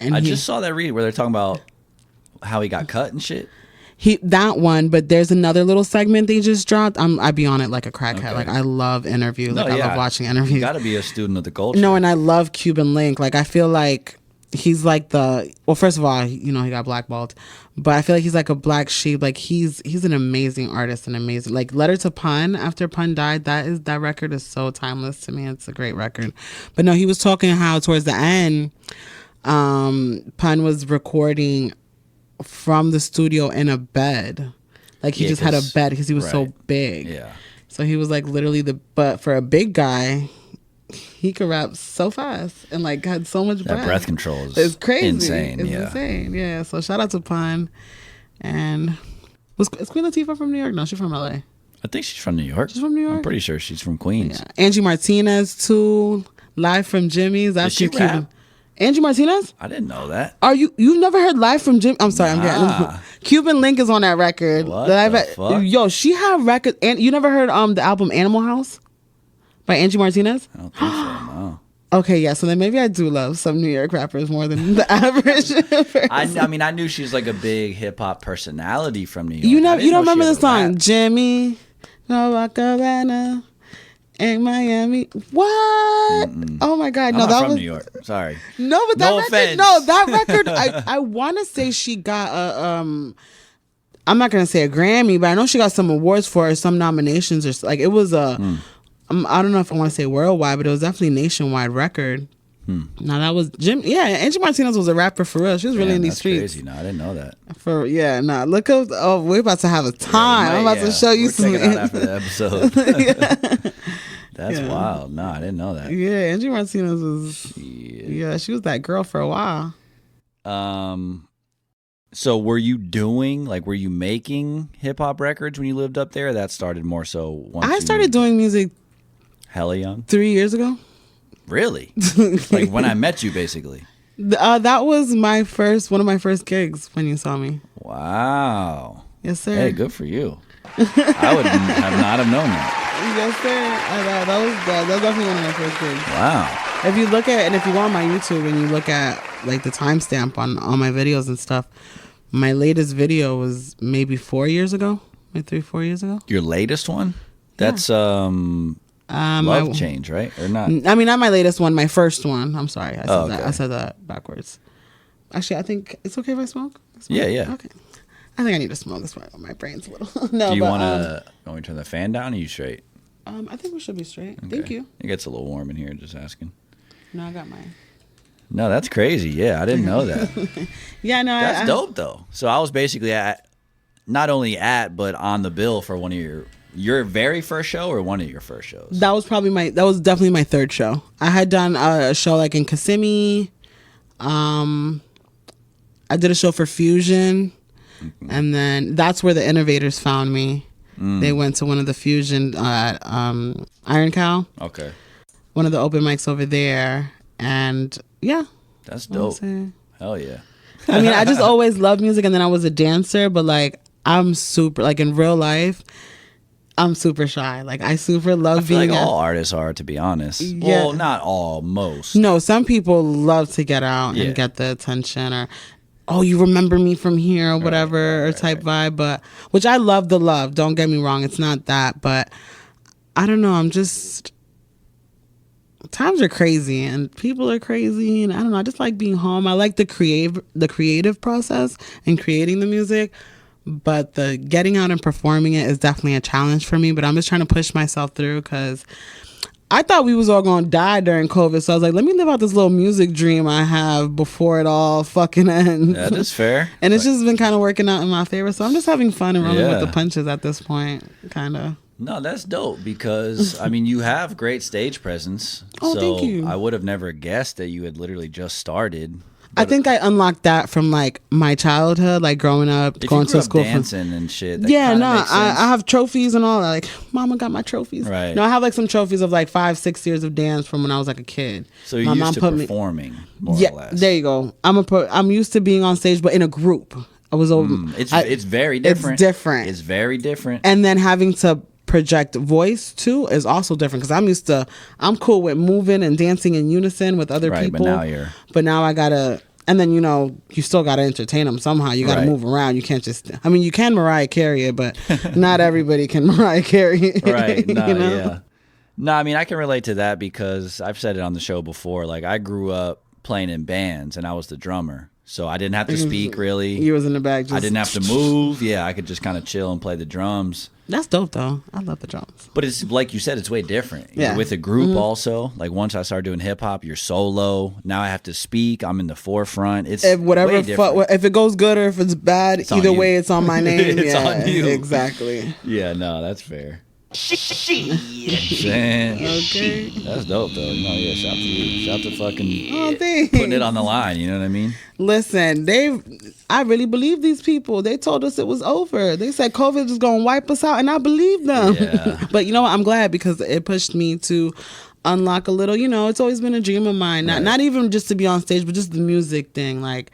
S1: And
S2: I just saw that read where they're talking about how he got cut and shit.
S1: That one, but there's another little segment they just dropped. I be on it like a crackhead. Okay. Like, I love interviews. I love watching interviews. You
S2: gotta be a student of the culture.
S1: No, and I love Cuban Link. Like, I feel like he's like first of all, he got blackballed, but I feel like he's like a black sheep. Like, he's an amazing artist and amazing. Like, Letter to Pun, after Pun died, that record is so timeless to me. It's a great record. But no, he was talking how towards the end, Pun was recording from the studio in a bed. Like, he just had a bed because he was so big.
S2: Yeah.
S1: So he was like literally but for a big guy, he could rap so fast and like had so much breath.
S2: That breath control
S1: is crazy.
S2: Insane.
S1: It's insane. Yeah. So shout out to Pun. And is Queen Latifah from New York? No, she's from LA.
S2: I think she's from New York.
S1: She's from New York?
S2: I'm pretty sure she's from Queens.
S1: Yeah. Angie Martinez too. Live from Jimmy's. That's
S2: Did she rap?
S1: Angie Martinez?
S2: I didn't know that.
S1: You've never heard Live from Jim? I'm sorry, I'm getting Cuban Link is on that record.
S2: What the fuck?
S1: Yo, she had records, and you never heard the album Animal House by Angie Martinez?
S2: I don't think so, no.
S1: Okay, yeah, so then maybe I do love some New York rappers more than the average person.
S2: I mean, I knew she was like a big hip hop personality from New York.
S1: You don't remember the song Jimmy Novacabana in Miami? What? Mm-mm. Oh my God!
S2: I'm not from New York. Sorry.
S1: No, but that record. I want to say she got a I'm not gonna say a Grammy, but I know she got some awards for it, some nominations, or like it was a. I don't know if I want to say worldwide, but it was definitely a nationwide record. Now that was Angie Martinez was a rapper for real. She was really in these streets.
S2: Crazy. No, I didn't know that.
S1: Look up. Oh, we're about to have a time. I'm about to show you some.
S2: Check it out after the episode. That's wild. No, I didn't know that.
S1: Yeah, Angie Martinez was. Yeah, she was that girl for a while.
S2: So were you making hip hop records when you lived up there? Or that started more so once
S1: I started doing music.
S2: Hella young.
S1: 3 years ago.
S2: Really? Like when I met you, basically.
S1: That was one of my first gigs when you saw me.
S2: Wow.
S1: Yes, sir.
S2: Hey, good for you. I would not have known that.
S1: Yes, sir. That was definitely one of my first gigs.
S2: Wow.
S1: If you look at, and if you go on my YouTube and you look at like the timestamp on all my videos and stuff, my latest video was maybe 4 years ago, maybe 3-4 years ago.
S2: Your latest one? That's Love Change, right? Or not?
S1: I mean, not my latest one. My first one. I'm sorry. I said that backwards. Actually, I think it's okay if I smoke.
S2: Yeah.
S1: Okay. I think I need to smoke. That's why my brain's a little. No.
S2: Do you want to turn the fan down? Or are you straight?
S1: I think we should be straight.
S2: Okay.
S1: Thank you.
S2: It gets a little warm in here. Just asking.
S1: No, I got mine.
S2: No, that's crazy. Yeah, I didn't know that.
S1: Yeah, no,
S2: that's dope though. So I was basically but on the bill for one of your very first show or one of your first shows.
S1: That was definitely my third show. I had done a show like in Kissimmee. I did a show for Fusion, and then that's where the Innovators found me. They went to one of the Fusion at Iron Cow.
S2: Okay.
S1: One of the open mics over there, and yeah.
S2: That's dope. Hell yeah.
S1: I mean, I just always loved music, and then I was a dancer, but like I'm super, like in real life, I'm super shy. Like, I super love
S2: I feel
S1: being
S2: like all artists are, to be honest.
S1: Yeah.
S2: Well, not all, most.
S1: No, some people love to get out and get the attention, or, oh, you remember me from here, or whatever, or type vibe. But, which I love the love. Don't get me wrong. It's not that. But I don't know. I'm just, times are crazy and people are crazy. And I don't know. I just like being home. I like the creative process and creating the music. But the getting out and performing it is definitely a challenge for me. But I'm just trying to push myself through, because I thought we was all going to die during COVID. So I was like, let me live out this little music dream I have before it all fucking ends.
S2: That is fair.
S1: And it's just been kind of working out in my favor. So I'm just having fun and rolling with the punches at this point, kind of.
S2: No, that's dope, because, I mean, you have great stage presence.
S1: Oh,
S2: so
S1: thank you.
S2: I would have never guessed that you had literally just started.
S1: I think I unlocked that from like my childhood, like growing up, going to school,
S2: dancing and shit.
S1: I have trophies and all that. Like, Mama got my trophies.
S2: Right.
S1: No, I have like some trophies of like 5-6 years of dance from when I was like a kid.
S2: So you're used to performing, more or less.
S1: There you go. I'm used to being on stage, but in a group. I was over.
S2: It's very different.
S1: It's different.
S2: It's very different.
S1: And then having to project voice too is also different, because I'm cool with moving and dancing in unison with other people. But now I gotta, and then you still gotta entertain them somehow. You gotta move around. You can't just. I mean, you can Mariah Carey it, but not everybody can Mariah Carey it.
S2: Right. No, yeah. No, I mean, I can relate to that, because I've said it on the show before. Like, I grew up playing in bands, and I was the drummer. So I didn't have to speak, really.
S1: You was in the back.
S2: I didn't have to move. Yeah, I could just kind of chill and play the drums.
S1: That's dope, though. I love the drums.
S2: But it's like you said, it's way different.
S1: Yeah.
S2: You're with a group also. Like, once I started doing hip hop, you're solo. Now I have to speak. I'm in the forefront. It's way different.
S1: If it goes good or if it's bad, either way, it's on my name.
S2: It's on you.
S1: Exactly.
S2: Yeah, no, that's fair.
S1: Okay.
S2: That's dope, though. Yeah, shout out to you. Shout out to fucking
S1: thanks.
S2: putting it on the line, you know what I mean?
S1: Listen, I really believe these people. They told us it was over. They said COVID is going to wipe us out, and I believe them.
S2: Yeah.
S1: But you know what? I'm glad, because it pushed me to unlock a little, it's always been a dream of mine. Not even just to be on stage, but just the music thing. Like,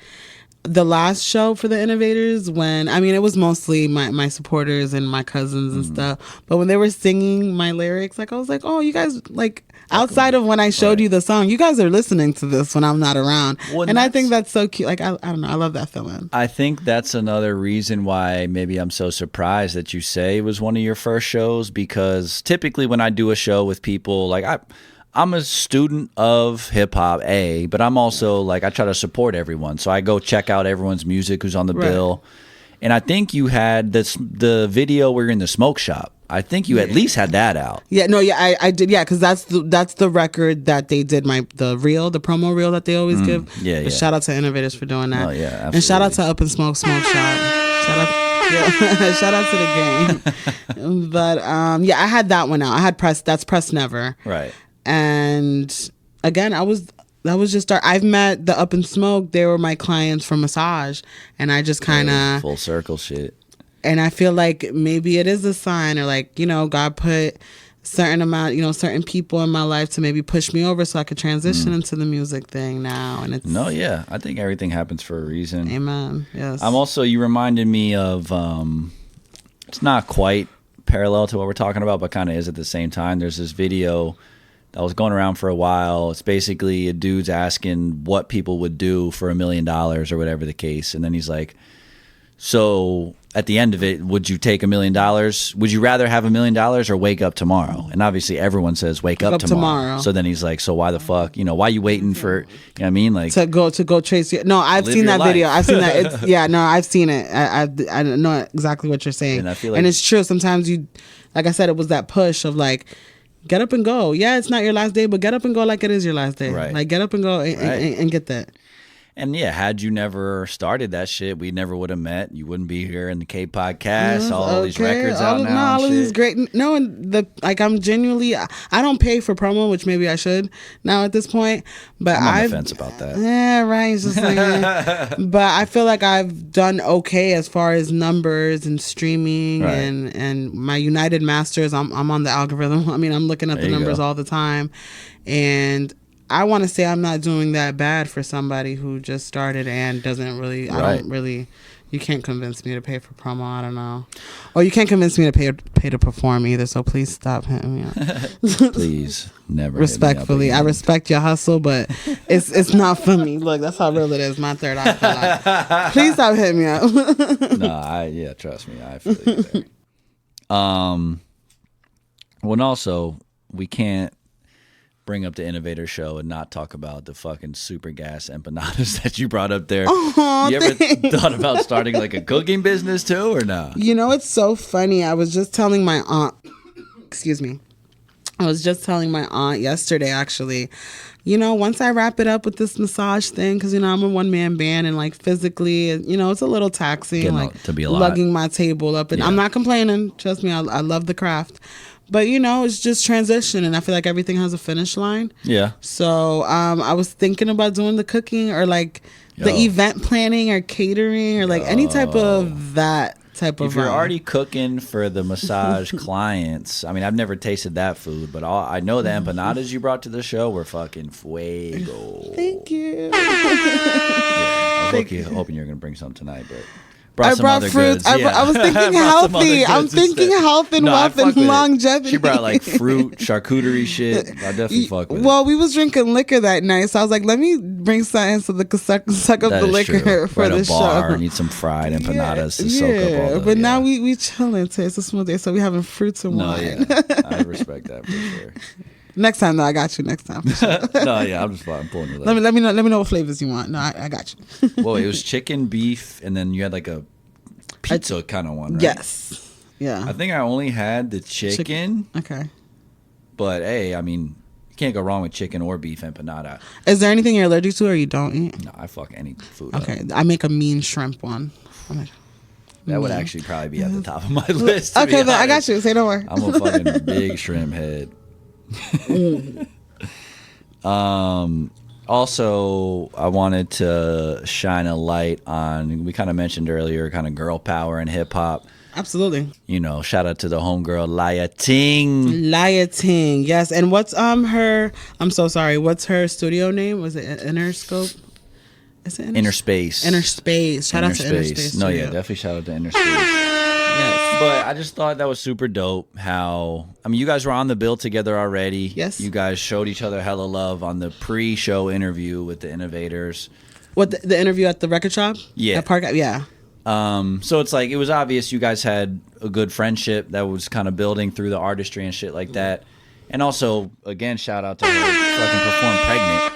S1: the last show for the Innovators, it was mostly my supporters and my cousins and stuff. But when they were singing my lyrics, like, I was like, oh, you guys, like, outside of when I showed you the song, you guys are listening to this when I'm not around. And I think that's so cute. Like, I don't know. I love that feeling.
S2: I think that's another reason why maybe I'm so surprised that you say it was one of your first shows, because typically when I do a show with people, like, I'm a student of hip hop, but I'm also like, I try to support everyone. So I go check out everyone's music who's on the bill. And I think you had the video where you're in the smoke shop. I think you at least had that out.
S1: Yeah, no, yeah, I did. Yeah, because that's the record that they did, the promo reel that they always give.
S2: Yeah.
S1: Shout out to Innovators for doing that.
S2: Oh, yeah, absolutely.
S1: And shout out to Up and Smoke Shop. Shout out to the gang. But I had that one out. I had Press Never.
S2: Right.
S1: And again, that was just I've met the Up and Smoke. They were my clients for massage, and I just kind of
S2: full circle shit.
S1: And I feel like maybe it is a sign, or like, God put certain people in my life to maybe push me over so I could transition into the music thing now. And it's
S2: I think everything happens for a reason.
S1: Amen. Yes.
S2: You reminded me of it's not quite parallel to what we're talking about, but kind of is at the same time. There's this video that was going around for a while. It's basically a dude's asking what people would do for $1 million or whatever the case. And then he's like, so at the end of it, would you take $1 million? Would you rather have $1 million or wake up tomorrow? And obviously everyone says wake up tomorrow. So then he's like, so why the fuck, why you waiting for, you know what I mean? Like,
S1: to go chase you. No, I've seen that video. I've seen that. I've seen it. I know exactly what you're saying.
S2: And I feel like,
S1: and it's true. Sometimes like I said, it was that push of like, get up and go. Yeah, it's not your last day, but get up and go like it is your last day.
S2: Right.
S1: Like, get up and go and get that.
S2: And yeah, had you never started that shit, we never would have met. You wouldn't be here in the kPodcast. All these records out now.
S1: All of these great. No, and I'm genuinely. I don't pay for promo, which maybe I should now at this point. But
S2: I'm on the fence about that.
S1: Yeah, right. It's just like, but I feel like I've done okay as far as numbers and streaming and my United Masters. I'm on the algorithm. I mean, I'm looking at the numbers all the time, and I want to say I'm not doing that bad for somebody who just started and doesn't really, I don't really, You can't convince me to pay for promo. I don't know. Oh, you can't convince me to pay to perform either. So please stop hitting me up.
S2: Please, never.
S1: Respectfully,
S2: hit me up
S1: I respect your hustle, but it's not for me. Look, that's how real it is. My third eye for life. Please stop hitting me up.
S2: No, trust me, I feel you there. Well, and also we can't bring up the Innovator Show and not talk about the fucking super gas empanadas that you brought up there.
S1: Oh,
S2: you ever thought about starting like a cooking business too, or no?
S1: You know, it's so funny. I was just telling my aunt, excuse me. I was just telling my aunt yesterday, actually, you know, once I wrap it up with this massage thing, because, you know, I'm a one-man band and, like, physically, you know, it's a little taxing, like,
S2: to be a lot.
S1: lugging my table up. And I'm not complaining. Trust me, I love the craft. But, you know, it's just transition, and I feel like everything has a finish line. Yeah. So I was thinking about doing the cooking or, like, the event planning or catering or, like, any type of that type of
S2: If you're already cooking for the massage clients, I mean, I've never tasted that food, but I know the empanadas you brought to the show were fucking fuego.
S1: Thank you.
S2: I was hoping you were going to bring some tonight, but...
S1: I brought fruits. I was thinking healthy. I'm thinking health and wealth and longevity.
S2: She brought like fruit, charcuterie shit. I definitely fuck with it.
S1: Well, we was drinking liquor that night, so I was like, let me bring something so they could suck up the liquor for the show.
S2: Need some fried empanadas to soak up all the...
S1: But now we chilling. Today it's a smooth day, so we having fruits and wine.
S2: I respect that for sure.
S1: Next time, though, I got you. Next time.
S2: I'm just fine. I'm pulling your leg.
S1: Let me know what flavors you want. No, I got you.
S2: Well, it was chicken, beef, and then you had like a pizza kind of one, right?
S1: Yes. Yeah.
S2: I think I only had the chicken.
S1: Okay.
S2: But hey, I mean, you can't go wrong with chicken or beef empanada.
S1: Is there anything you're allergic to or you don't eat?
S2: No, I fuck any food.
S1: Okay, I make a mean shrimp one.
S2: That would actually probably be at the top of my list.
S1: Okay, then I got you. Say no more.
S2: I'm a fucking big shrimp head. Also, I wanted to shine a light on, we kind of mentioned earlier, kind of girl power and hip hop.
S1: Absolutely.
S2: You know, shout out to the homegirl Laya Ting.
S1: Laya Ting, yes. And what's her, I'm so sorry, what's her studio name? Was it Interscope? Is it
S2: Inner Space?
S1: Inner Space. Shout out to Inner Space.
S2: No, yeah, definitely shout out to Inner Space. Yes. But I just thought that was super dope how, I mean, you guys were on the bill together already.
S1: Yes.
S2: You guys showed each other hella love on the pre-show interview with the Innovators.
S1: What, the interview at the record shop?
S2: Yeah.
S1: At Park, yeah.
S2: So it's like, it was obvious you guys had a good friendship that was kind of building through the artistry and shit like that. And also, again, shout out to her fucking perform pregnant.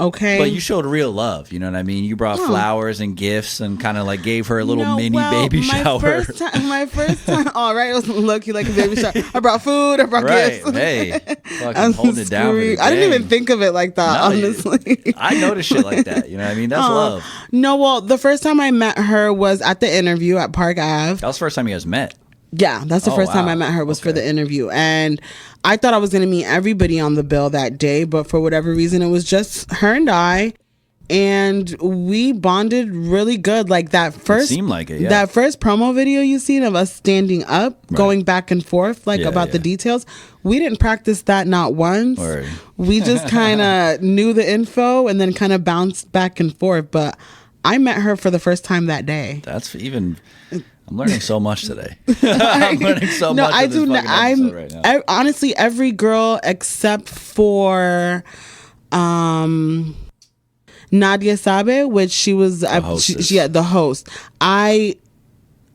S1: Okay.
S2: But you showed real love, you know what I mean? You brought flowers and gifts and kind of like gave her a little baby shower.
S1: My first time, all right, it was low-key like a baby shower. I brought food, I brought gifts.
S2: Hey, fucking hold it down for the
S1: I didn't even think of it like that, honestly.
S2: I noticed shit like that, you know what I mean? That's love.
S1: No, well, the first time I met her was at the interview at Park Ave.
S2: That was the first time you guys met?
S1: Yeah, that's the first time I met her was for the interview. And I thought I was going to meet everybody on the bill that day, but for whatever reason, it was just her and I. And we bonded really good. Like that first,
S2: it seemed like it, yeah.
S1: That first promo video you seen of us standing up, going back and forth, like about the details. We didn't practice that not once.
S2: Word.
S1: We just kind of knew the info and then kind of bounced back and forth. But I met her for the first time that day.
S2: That's even... I'm learning so much today. I'm learning so much.
S1: I do. Right now. Honestly, every girl except for Nadia Sabe, which she was the host. I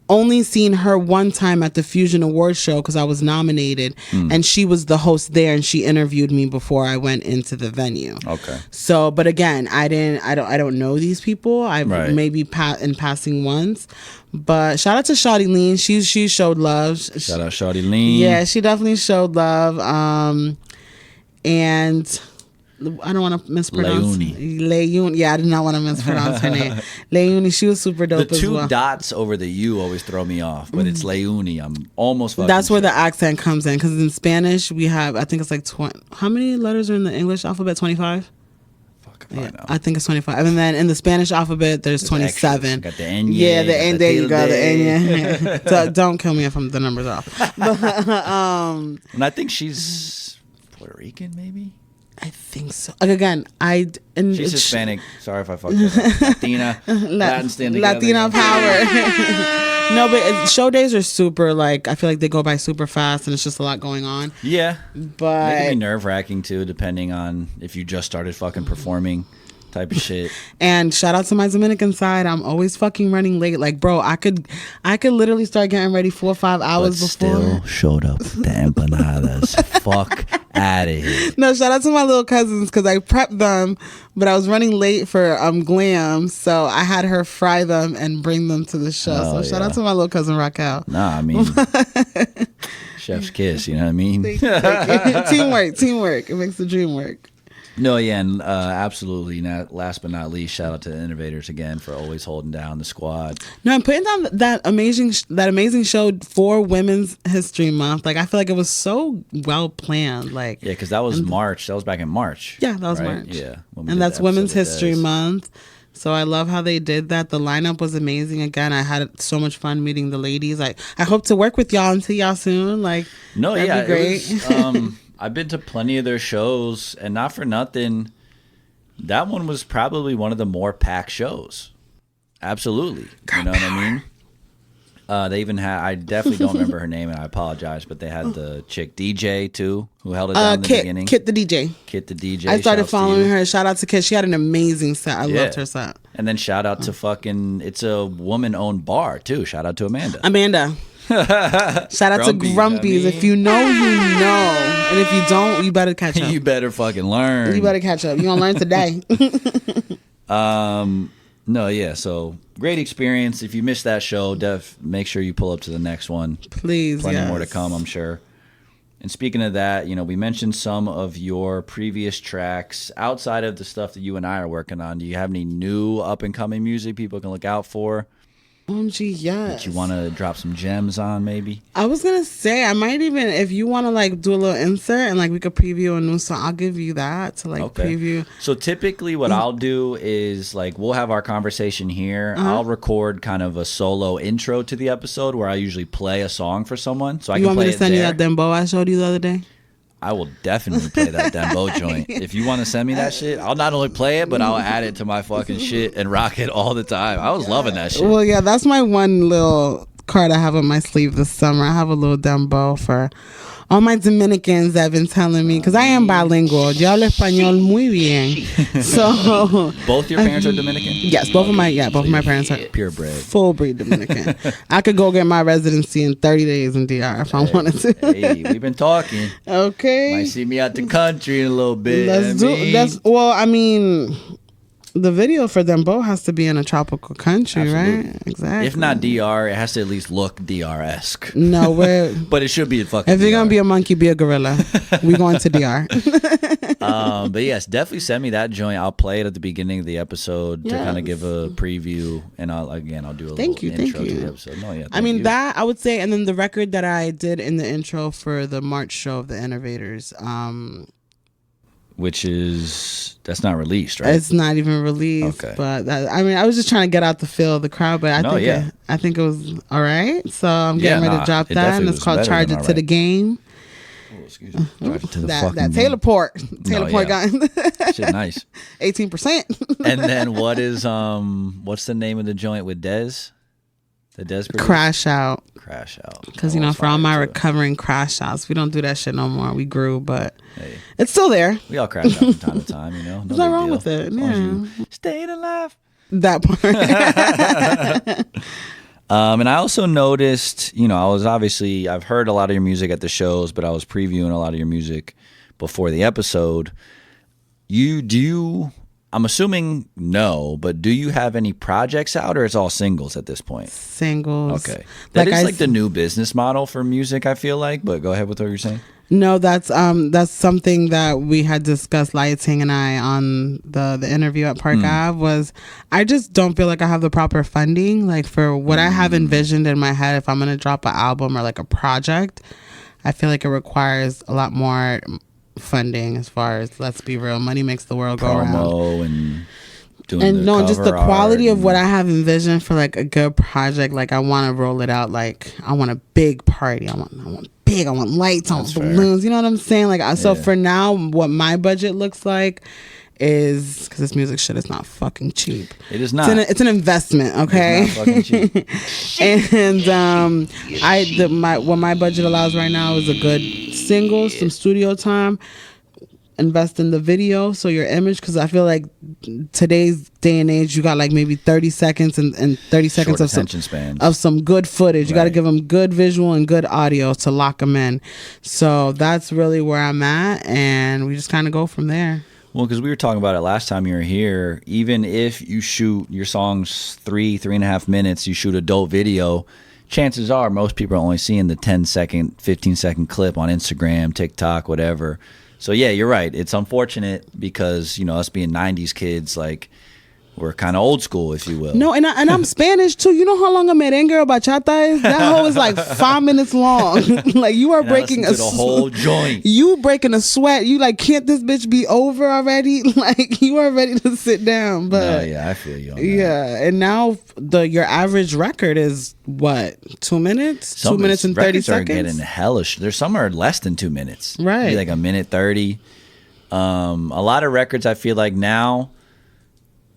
S1: only seen her one time at the Fusion Awards show because I was nominated, and she was the host there, and she interviewed me before I went into the venue. Okay. So, but again, I don't know these people. I've maybe in passing once, but shout out to Shawty Lean. She showed love.
S2: Shout out Shawty Lean.
S1: Yeah, she definitely showed love. And I don't want to mispronounce. Leuni. Yeah, I did not want to mispronounce her name. Leuni. She was super dope as well.
S2: The two dots over the U always throw me off, but it's Leuni. I'm almost fucking
S1: That's where the accent comes in, because in Spanish we have, I think it's like 20. How many letters are in the English alphabet? 25? I think it's 25. And then in the Spanish alphabet, there's 27.
S2: Got the N.
S1: Yeah, the N. There you go, the N. So don't kill me if the number's off.
S2: And I think she's Puerto Rican, maybe.
S1: I think so. Like, again,
S2: she's Hispanic. Sorry if I fucked up. Latina. Latin stand together.
S1: Latina power. No, but show days are super, like, I feel like they go by super fast and it's just a lot going on.
S2: Yeah.
S1: But
S2: it can be nerve-wracking, too, depending on if you just started fucking performing type of shit.
S1: And shout out to my Dominican side. I'm always fucking running late. Like, bro, I could literally start getting ready 4 or 5 hours before.
S2: Still showed up with the empanadas. Fuck out of here.
S1: No, shout out to my little cousins because I prepped them, but I was running late for glam, so I had her fry them and bring them to the show. Shout out to my little cousin Raquel.
S2: Nah, I mean, chef's kiss. You know what I mean?
S1: Thank you. Teamwork. It makes the dream work.
S2: No, yeah, and absolutely. Last but not least, shout out to the Innovators again for always holding down the squad.
S1: No, I'm putting down that amazing show for Women's History Month. Like, I feel like it was so well planned. Like,
S2: yeah, because that was March. That was back in March.
S1: Yeah, that was
S2: right?
S1: March.
S2: Yeah,
S1: and that's Women's History Month. So I love how they did that. The lineup was amazing. Again, I had so much fun meeting the ladies. Like, I hope to work with y'all and see y'all soon. Like,
S2: no,
S1: that'd
S2: yeah,
S1: be great.
S2: It was, I've been to plenty of their shows, and not for nothing, that one was probably one of the more packed shows. Absolutely. You know what I mean? They even had, I definitely don't remember her name, and I apologize, but they had the chick DJ, too, who held it down in the beginning.
S1: Kit the DJ.
S2: Kit the DJ.
S1: I started following her. Shout out to Kit. She had an amazing set. I loved her set.
S2: And then shout out to fucking, it's a woman-owned bar, too. Shout out to Amanda.
S1: Shout out to Grumpy's. If you know, you know. And if you don't, you better catch up.
S2: You better fucking learn.
S1: You better catch up. You're going to learn today.
S2: No, yeah. So great experience. If you missed that show, make sure you pull up to the next one.
S1: Please,
S2: Plenty more to come, I'm sure. And speaking of that, we mentioned some of your previous tracks. Outside of the stuff that you and I are working on, do you have any new up-and-coming music people can look out for?
S1: OMG, yes.
S2: That you want to drop some gems on, maybe?
S1: I was going to say, I might even, if you want to, like, do a little insert and, like, we could preview a new song, I'll give you that to, like, preview.
S2: So, typically what I'll do is, like, we'll have our conversation here. I'll record kind of a solo intro to the episode where I usually play a song for someone. So I can play it there. You want me to send
S1: you that Dembow I showed you the other day?
S2: I will definitely play that Dembow joint. If you want to send me that shit, I'll not only play it, but I'll add it to my fucking shit and rock it all the time. I was loving that shit.
S1: Well, yeah, that's my one little card I have on my sleeve this summer. I have a little Dembow for all my Dominicans that have been telling me, because I am bilingual. Yo hablo español muy bien. So
S2: both your parents are Dominican?
S1: Yes, both of my parents are
S2: purebred,
S1: full breed Dominican. I could go get my residency in 30 days in DR if I wanted to.
S2: Hey, we've been talking.
S1: Okay.
S2: Might see me out the country in a little bit.
S1: The video for Dembow has to be in a tropical country,
S2: absolutely.
S1: Right? Exactly.
S2: If not DR, it has to at least look DR-esque.
S1: No,
S2: but it should be a fucking
S1: If you're going to be a monkey, be a gorilla. We going to DR.
S2: But yes, definitely send me that joint. I'll play it at the beginning of the episode to kind of give a preview. And I'll do a little intro to the episode. No, yeah,
S1: that I would say. And then the record that I did in the intro for the March show of the Innovators.
S2: Which is, that's not released, right?
S1: It's not even released. Okay. But I was just trying to get out the feel of the crowd, but I think it was all right. So I'm getting ready to drop that, and it's called Charge It to the Game.
S2: Oh, excuse me. Charge it to the fucking
S1: that Taylor Port gun.
S2: Shit, nice.
S1: 18%.
S2: And then what's the name of the joint with Dez? The Dez producer?
S1: Crash Out.
S2: Because
S1: for all my recovering crash outs, we don't do that shit no more. We grew, but it's still there.
S2: We all crash out from time to time, No
S1: There's nothing wrong with it. Yeah.
S2: Staying alive.
S1: That part.
S2: And I also noticed, I've heard a lot of your music at the shows, but I was previewing a lot of your music before the episode. I'm assuming no, but do you have any projects out, or it's all singles at this point?
S1: Singles.
S2: Okay. That is the new business model for music, I feel like, but go ahead with what you're saying.
S1: No, that's something that we had discussed, Lighting and I, on the interview at Park Ave, was I just don't feel like I have the proper funding. Like, for what I have envisioned in my head, if I'm going to drop an album or like a project, I feel like it requires a lot more funding, as far as, let's be real, money makes the world go around.
S2: Promo and doing
S1: just the quality of what I have envisioned for like a good project. Like, I want to roll it out. Like, I want a big party. I want big. I want lights, I want balloons. You know what I'm saying? Like, so for now, what my budget looks like is, because this music shit is not fucking cheap.
S2: It is not.
S1: It's an investment, okay?
S2: It's not fucking cheap.
S1: And what my budget allows right now is a good single, some studio time, invest in the video, so your image, because I feel like today's day and age, you got like maybe 30 seconds and 30 seconds of some good footage. You got to give them good visual and good audio to lock them in. So that's really where I'm at, and we just kind of go from there.
S2: Well, because we were talking about it last time you were here, even if you shoot your songs 3.5 minutes, you shoot a dope video, chances are most people are only seeing the 10-second, 15-second clip on Instagram, TikTok, whatever. So, yeah, you're right. It's unfortunate because, you know, us being 90s kids, like, we're kind of old school, if you will.
S1: No, and I'm Spanish, too. You know how long a merengue or bachata is? That whole is like 5 minutes long. Like, you are breaking
S2: the whole joint.
S1: You breaking a sweat. You like, can't this bitch be over already? Like, you are ready to sit down. But
S2: yeah, I feel you on that.
S1: Yeah, and now your average record is what? 2 minutes? 2 minutes and 30 seconds?
S2: Records are getting hellish. There's some are less than 2 minutes.
S1: Right.
S2: Maybe like 1:30. A lot of records, I feel like now,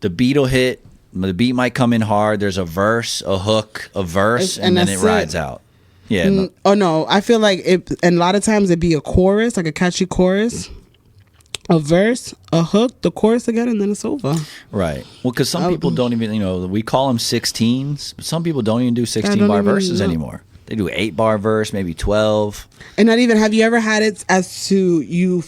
S2: the beat will hit, the beat might come in hard, there's a verse, a hook, a verse, and then it rides out. Yeah.
S1: Oh, no. I feel like and a lot of times it'd be a chorus, like a catchy chorus, a verse, a hook, the chorus again, and then it's over.
S2: Right. Well, because some people don't even, you know, we call them 16s, but some people don't even do 16-bar verses anymore. They do 8-bar verse, maybe 12.
S1: And not even, have you ever had it as to you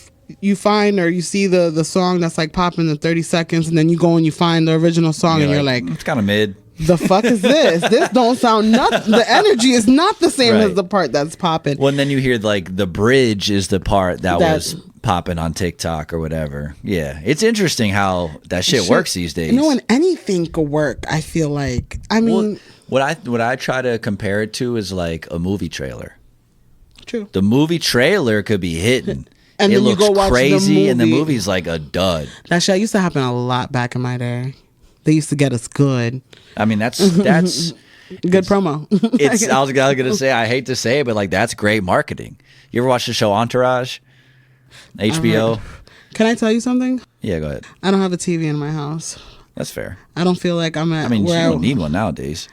S1: find or you see the song that's like popping in 30 seconds, and then you go and you find the original song, and you're like,
S2: it's kind of mid.
S1: The fuck is this? This don't sound nothing. The energy is not the same as the part that's popping.
S2: Well, and then you hear like the bridge is the part that was popping on TikTok or whatever. Yeah, it's interesting how that shit works these days.
S1: You know, and anything could work. I feel like. I mean,
S2: what I try to compare it to is like a movie trailer.
S1: True.
S2: The movie trailer could be hitting.
S1: And
S2: it
S1: then
S2: looks
S1: you go watch
S2: crazy, and the movie's like a dud.
S1: That shit used to happen a lot back in my day. They used to get us good.
S2: I mean, that's
S1: good promo.
S2: I was gonna say, I hate to say it, but like that's great marketing. You ever watch the show Entourage? HBO.
S1: Can I tell you something?
S2: Yeah, go ahead.
S1: I don't have a TV in my house.
S2: That's fair.
S1: I don't feel like I'm at.
S2: I mean, you don't need one nowadays.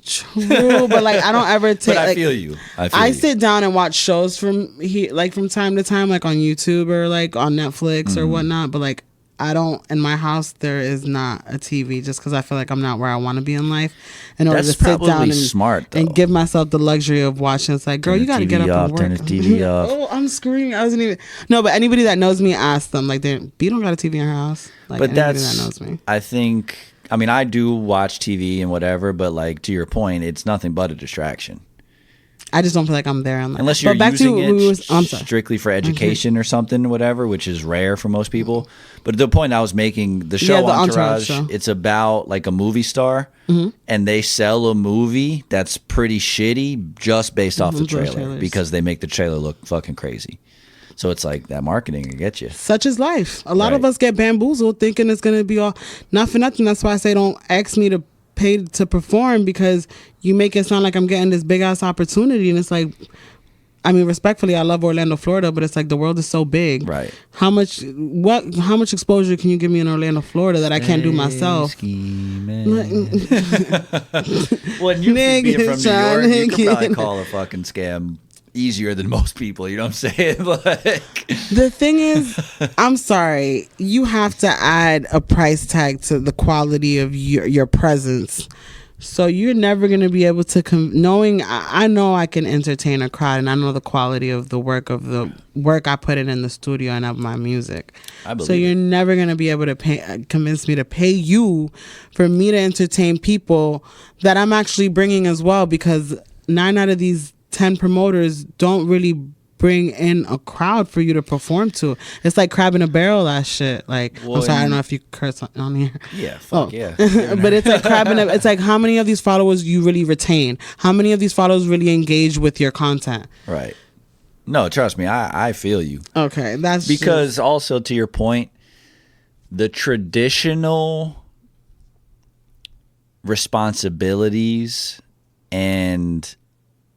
S1: True, but like I don't ever take.
S2: But I
S1: like,
S2: feel you.
S1: I sit down and watch shows from time to time, like on YouTube or like on Netflix or whatnot. But like I don't, in my house there is not a TV, just because I feel like I'm not where I want to be in life. In order to sit down and give myself the luxury of watching. It's like, girl, you got to get up and work.
S2: Turn the TV off.
S1: Oh, I'm screaming. I wasn't even. No, but anybody that knows me, ask them. Like, B don't got a TV in her house. Like,
S2: but
S1: anybody that knows me.
S2: I think. I mean, I do watch TV and whatever, but like to your point, it's nothing but a distraction.
S1: I just don't feel like I'm there.
S2: Unless you're using it strictly for education or something, whatever, which is rare for most people. But the point I was making, the show Entourage, it's about like a movie star, and they sell a movie that's pretty shitty just based off the trailer because they make the trailer look fucking crazy. So it's like that marketing will get you.
S1: Such is life. A lot of us get bamboozled thinking it's going to be all, not for nothing. That's why I say don't ask me to pay to perform, because you make it sound like I'm getting this big ass opportunity. And it's like, I mean, respectfully, I love Orlando, Florida, but it's like the world is so big.
S2: Right.
S1: How much exposure can you give me in Orlando, Florida that I can't do myself?
S2: Well, you being from New York, you could probably call a fucking scam easier than most people, you know what I'm saying? Like,
S1: the thing is, I'm sorry, you have to add a price tag to the quality of your presence. So you're never going to be able to knowing I know I can entertain a crowd, and I know the quality of the work I put in the studio and of my music. So you're never going to be able to convince me to pay you for me to entertain people that I'm actually bringing as well, because 9 out of these 10 promoters don't really bring in a crowd for you to perform to. It's like crab in a barrel, that shit. Like, well, I'm sorry, I don't know if you curse on here.
S2: Yeah, fuck yeah.
S1: But it's like it's like how many of these followers you really retain? How many of these followers really engage with your content?
S2: Right. No, trust me, I feel you.
S1: Okay, that's
S2: because also to your point, the traditional responsibilities and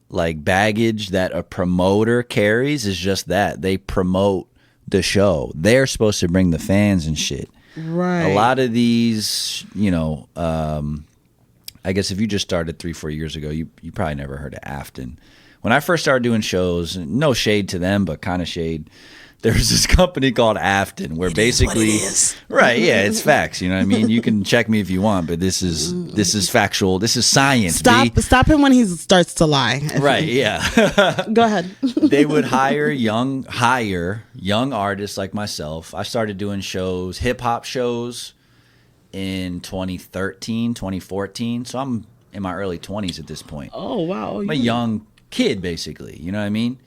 S2: like baggage that a promoter carries is just that. They promote the show. They're supposed to bring the fans and shit.
S1: Right.
S2: A lot of these, you know, I guess if you just started 3-4 years ago, you probably never heard of Afton. When I first started doing shows, no shade to them, but kind of shade. There was this company called Afton where basically, right? Yeah, it's facts. You know what I mean? You can check me if you want, but this is factual. This is science.
S1: Stop him when he starts to lie.
S2: Right? Yeah.
S1: Go ahead.
S2: They would hire young artists like myself. I started doing shows, hip hop shows, in 2013, 2014. So I'm in my early 20s at this point.
S1: Oh wow!
S2: I'm a young kid, basically. You know what I mean?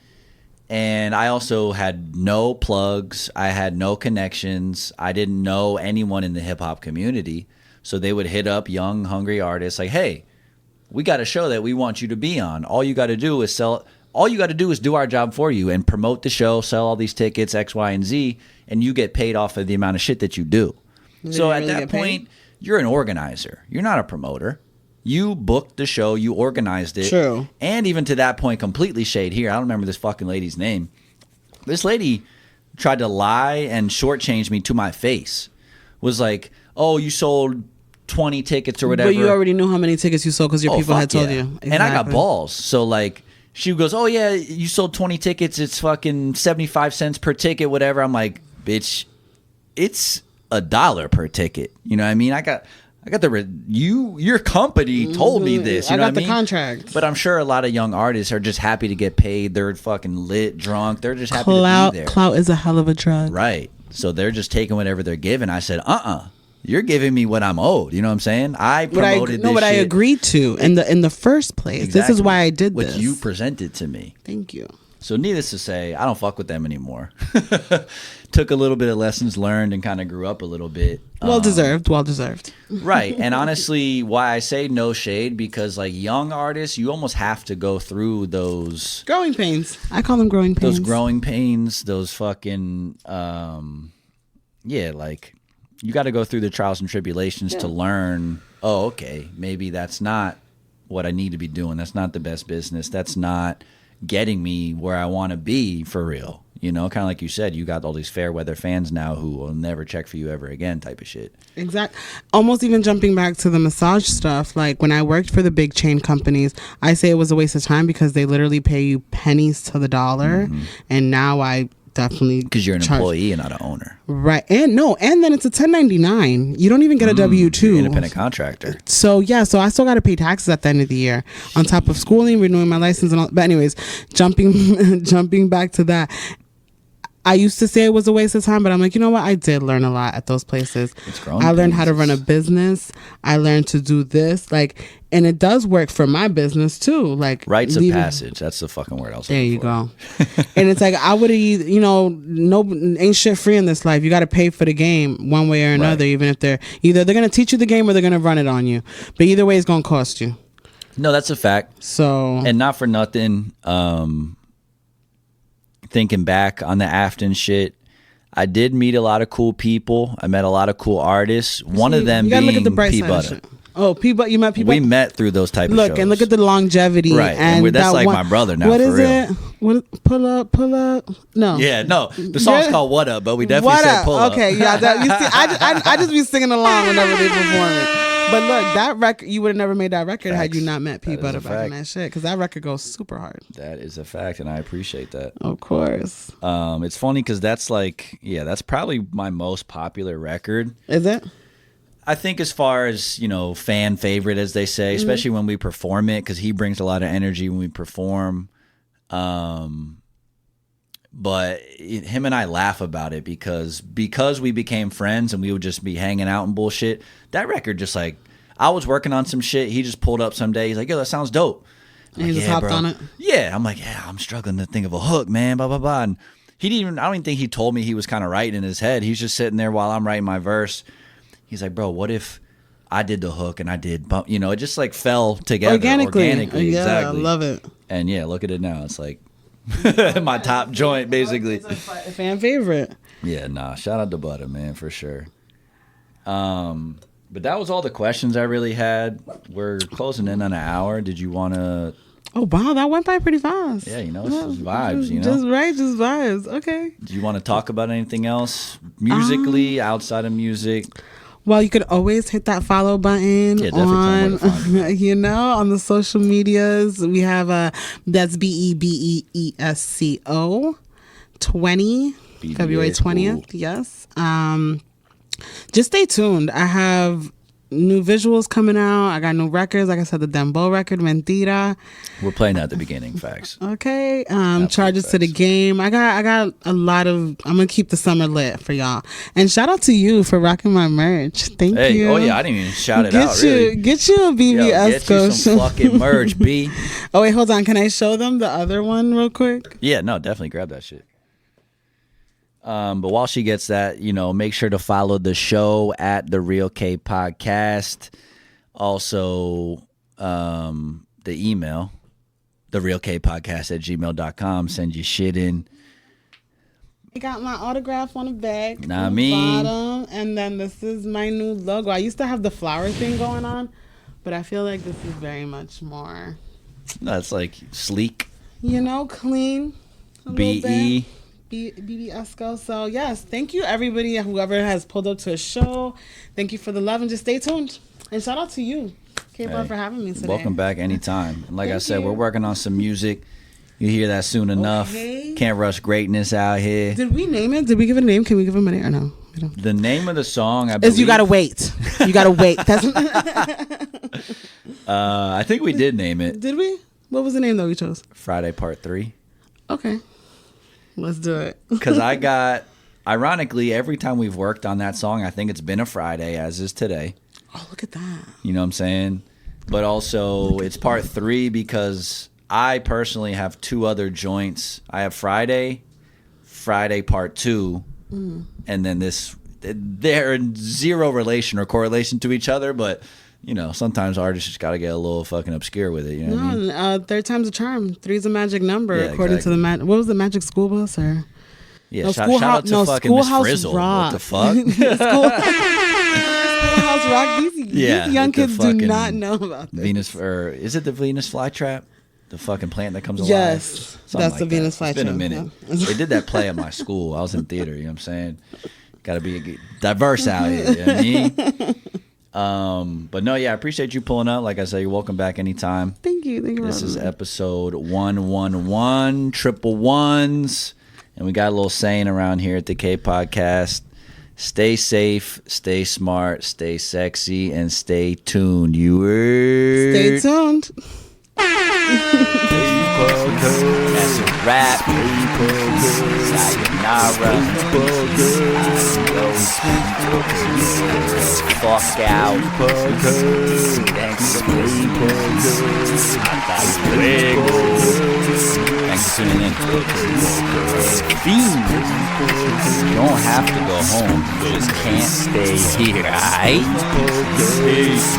S2: And I also had no plugs. I had no connections. I didn't know anyone in the hip-hop community. So they would hit up young, hungry artists like, hey, we got a show that we want you to be on. All you got to do is do our job for you and promote the show, sell all these tickets, X, Y, and Z, and you get paid off of the amount of shit that you do. So at that point, you're an organizer. You're not a promoter. You booked the show. You organized it.
S1: True.
S2: And even to that point, completely shade here. I don't remember this fucking lady's name. This lady tried to lie and shortchange me to my face. Was like, oh, you sold 20 tickets or whatever.
S1: But you already knew how many tickets you sold because your people had told you.
S2: Exactly. And I got balls. So like, she goes, oh yeah, you sold 20 tickets. It's fucking 75 cents per ticket, whatever. I'm like, bitch, it's $1 per ticket. You know what I mean? I got your company told me this. You know what I mean?
S1: Contract.
S2: But I'm sure a lot of young artists are just happy to get paid. They're fucking lit, drunk. They're just happy to be there.
S1: Clout is a hell of a drug.
S2: Right. So they're just taking whatever they're given. I said, you're giving me what I'm owed. You know what I'm saying? I promoted this shit.
S1: I agreed to in the first place.
S2: Exactly.
S1: This is why I did this.
S2: What you presented to me.
S1: Thank you.
S2: So needless to say, I don't fuck with them anymore. Took a little bit of lessons learned and kind of grew up a little bit.
S1: Well deserved.
S2: Right. And honestly, why I say no shade, because like young artists, you almost have to go through those
S1: growing pains. I call them growing pains.
S2: Those growing pains, those fucking, like you got to go through the trials and tribulations to learn, oh, okay, maybe that's not what I need to be doing. That's not the best business. That's not getting me where I want to be for real. You know, kind of like you said, you got all these fair weather fans now who will never check for you ever again type of shit.
S1: Exactly. Almost even jumping back to the massage stuff, like when I worked for the big chain companies, I say it was a waste of time because they literally pay you pennies to the dollar. Mm-hmm. And now I definitely
S2: because you're an employee and not an owner,
S1: right? And then it's a 1099. You don't even get a W-2.
S2: Independent contractor.
S1: So I still got to pay taxes at the end of the year on top of schooling, renewing my license, and all. But anyways, jumping back to that. I used to say it was a waste of time, but I'm like, you know what? I did learn a lot at those places. I learned how to run a business. I learned to do this, and it does work for my business too. Like
S2: rites of passage. That's the fucking word I was looking for.
S1: There you go. And it's like I would have, ain't shit free in this life. You got to pay for the game one way or another. Right. Even if they're gonna teach you the game or they're gonna run it on you. But either way, it's gonna cost you.
S2: No, that's a fact.
S1: So
S2: and not for nothing. Thinking back on the Afton shit, I did meet a lot of cool people. I met a lot of cool artists. One of them being P-Butter.
S1: Oh, P-Butter, you met P-Butter?
S2: We met through those type of shows.
S1: And look at the longevity.
S2: Right, and that's like my brother now,
S1: what
S2: for
S1: is
S2: real.
S1: It? Pull up. No.
S2: Yeah, no. The song's called What Up, but we definitely said Pull Up.
S1: Okay, yeah. You see, I just be singing along whenever they perform it. But look, that record, you would have never made that record had you not met P-Butter back in that shit. Because that record goes super hard.
S2: That is a fact, and I appreciate that.
S1: Of course.
S2: It's funny because that's that's probably my most popular record.
S1: Is it?
S2: I think as far as, fan favorite, as they say, especially when we perform it, because he brings a lot of energy when we perform. But him and I laugh about it because we became friends and we would just be hanging out and bullshit. That record just I was working on some shit. He just pulled up someday. He's like, yo, that sounds dope.
S1: And he just hopped on it?
S2: Yeah. I'm like, yeah, I'm struggling to think of a hook, man, blah, blah, blah. And I don't even think he told me he was kind of writing in his head. He's just sitting there while I'm writing my verse. He's like, bro, what if I did the hook and I did bump? It just fell together organically.
S1: Yeah,
S2: exactly.
S1: I love it.
S2: And yeah, look at it now. It's like my top joint, basically.
S1: It's a fan favorite.
S2: Yeah, nah. Shout out to Butter, man, for sure. But that was all the questions I really had. We're closing in on an hour. Did you want to
S1: Oh, wow. That went by pretty fast.
S2: Yeah, it's just vibes,
S1: Just vibes. Okay.
S2: Do you want to talk about anything else musically, outside of music?
S1: Well, you could always hit that follow button on, on the social medias. We have that's BEBEESCO 20, February 20th. Yes. Just stay tuned. I have new visuals coming out. I got new records. Like I said, the Dembow record, Mentira.
S2: We're playing at the beginning, facts.
S1: Okay. Charges to the game. I got a lot of. I'm gonna keep the summer lit for y'all. And shout out to you for rocking my merch. Thank you.
S2: Oh yeah, I didn't even shout it out. Really.
S1: Get you a Bebe Esco.
S2: Get you some fucking merch, B.
S1: Oh wait, hold on. Can I show them the other one real quick?
S2: Yeah, no, definitely grab that shit. But while she gets that, make sure to follow the show at The Real kPodcast. Also, the email, therealkpodcast@gmail.com. Send your shit in.
S1: I got my autograph on the back.
S2: Nah, me.
S1: Bottom, and then this is my new logo. I used to have the flower thing going on, but I feel like this is very much more.
S2: That's like sleek.
S1: Clean.
S2: BE.
S1: Bebe Esco. So yes, thank you everybody, whoever has pulled up to a show. Thank you for the love, and just stay tuned. And shout out to you, kPod, for having me today.
S2: Welcome back anytime. And like I said, we're working on some music. You hear that soon enough.
S1: Okay.
S2: Can't rush greatness out here.
S1: Did we name it? Did we give it a name? Can we give him a name or no?
S2: The name of the song, I believe,
S1: is You Gotta Wait. You Gotta Wait. That's
S2: I think we did name it.
S1: Did we? What was the name that we chose?
S2: Friday Part 3.
S1: Okay. Let's do it.
S2: Because ironically, every time we've worked on that song, I think it's been a Friday, as is today.
S1: Oh, look at that.
S2: You know what I'm saying? But also, it's Part 3 because I personally have 2 other joints. I have Friday Part 2, and then this. They're in zero relation or correlation to each other, but sometimes artists just got to get a little fucking obscure with it. You know what I mean?
S1: Third time's a charm. 3's a magic number, according to the what was the Magic School Bus or?
S2: Yeah, shout out to fucking Miss Frizzle.
S1: Rock.
S2: What the fuck?
S1: Schoolhouse Rock. These young kids do not know about this.
S2: Is it the Venus flytrap? The fucking plant that comes alive?
S1: Yes, that's the Venus flytrap.
S2: It's been a minute. Yeah. They did that play at my school. I was in theater. You know what I'm saying? Got to be diverse out here. You know what I mean? But no, I appreciate you pulling up. Like I said, you're welcome back anytime.
S1: Thank you.
S2: This is episode 111, triple ones. And we got a little saying around here at the kPodcast. Stay safe, stay smart, stay sexy, and stay tuned. You heard?
S1: Stay tuned.
S2: That's a wrap. Sayonara. Adios. Fuck out. Thanks for Thanks for tuning in. You don't have to go home. You just can't stay here, alright? Peace.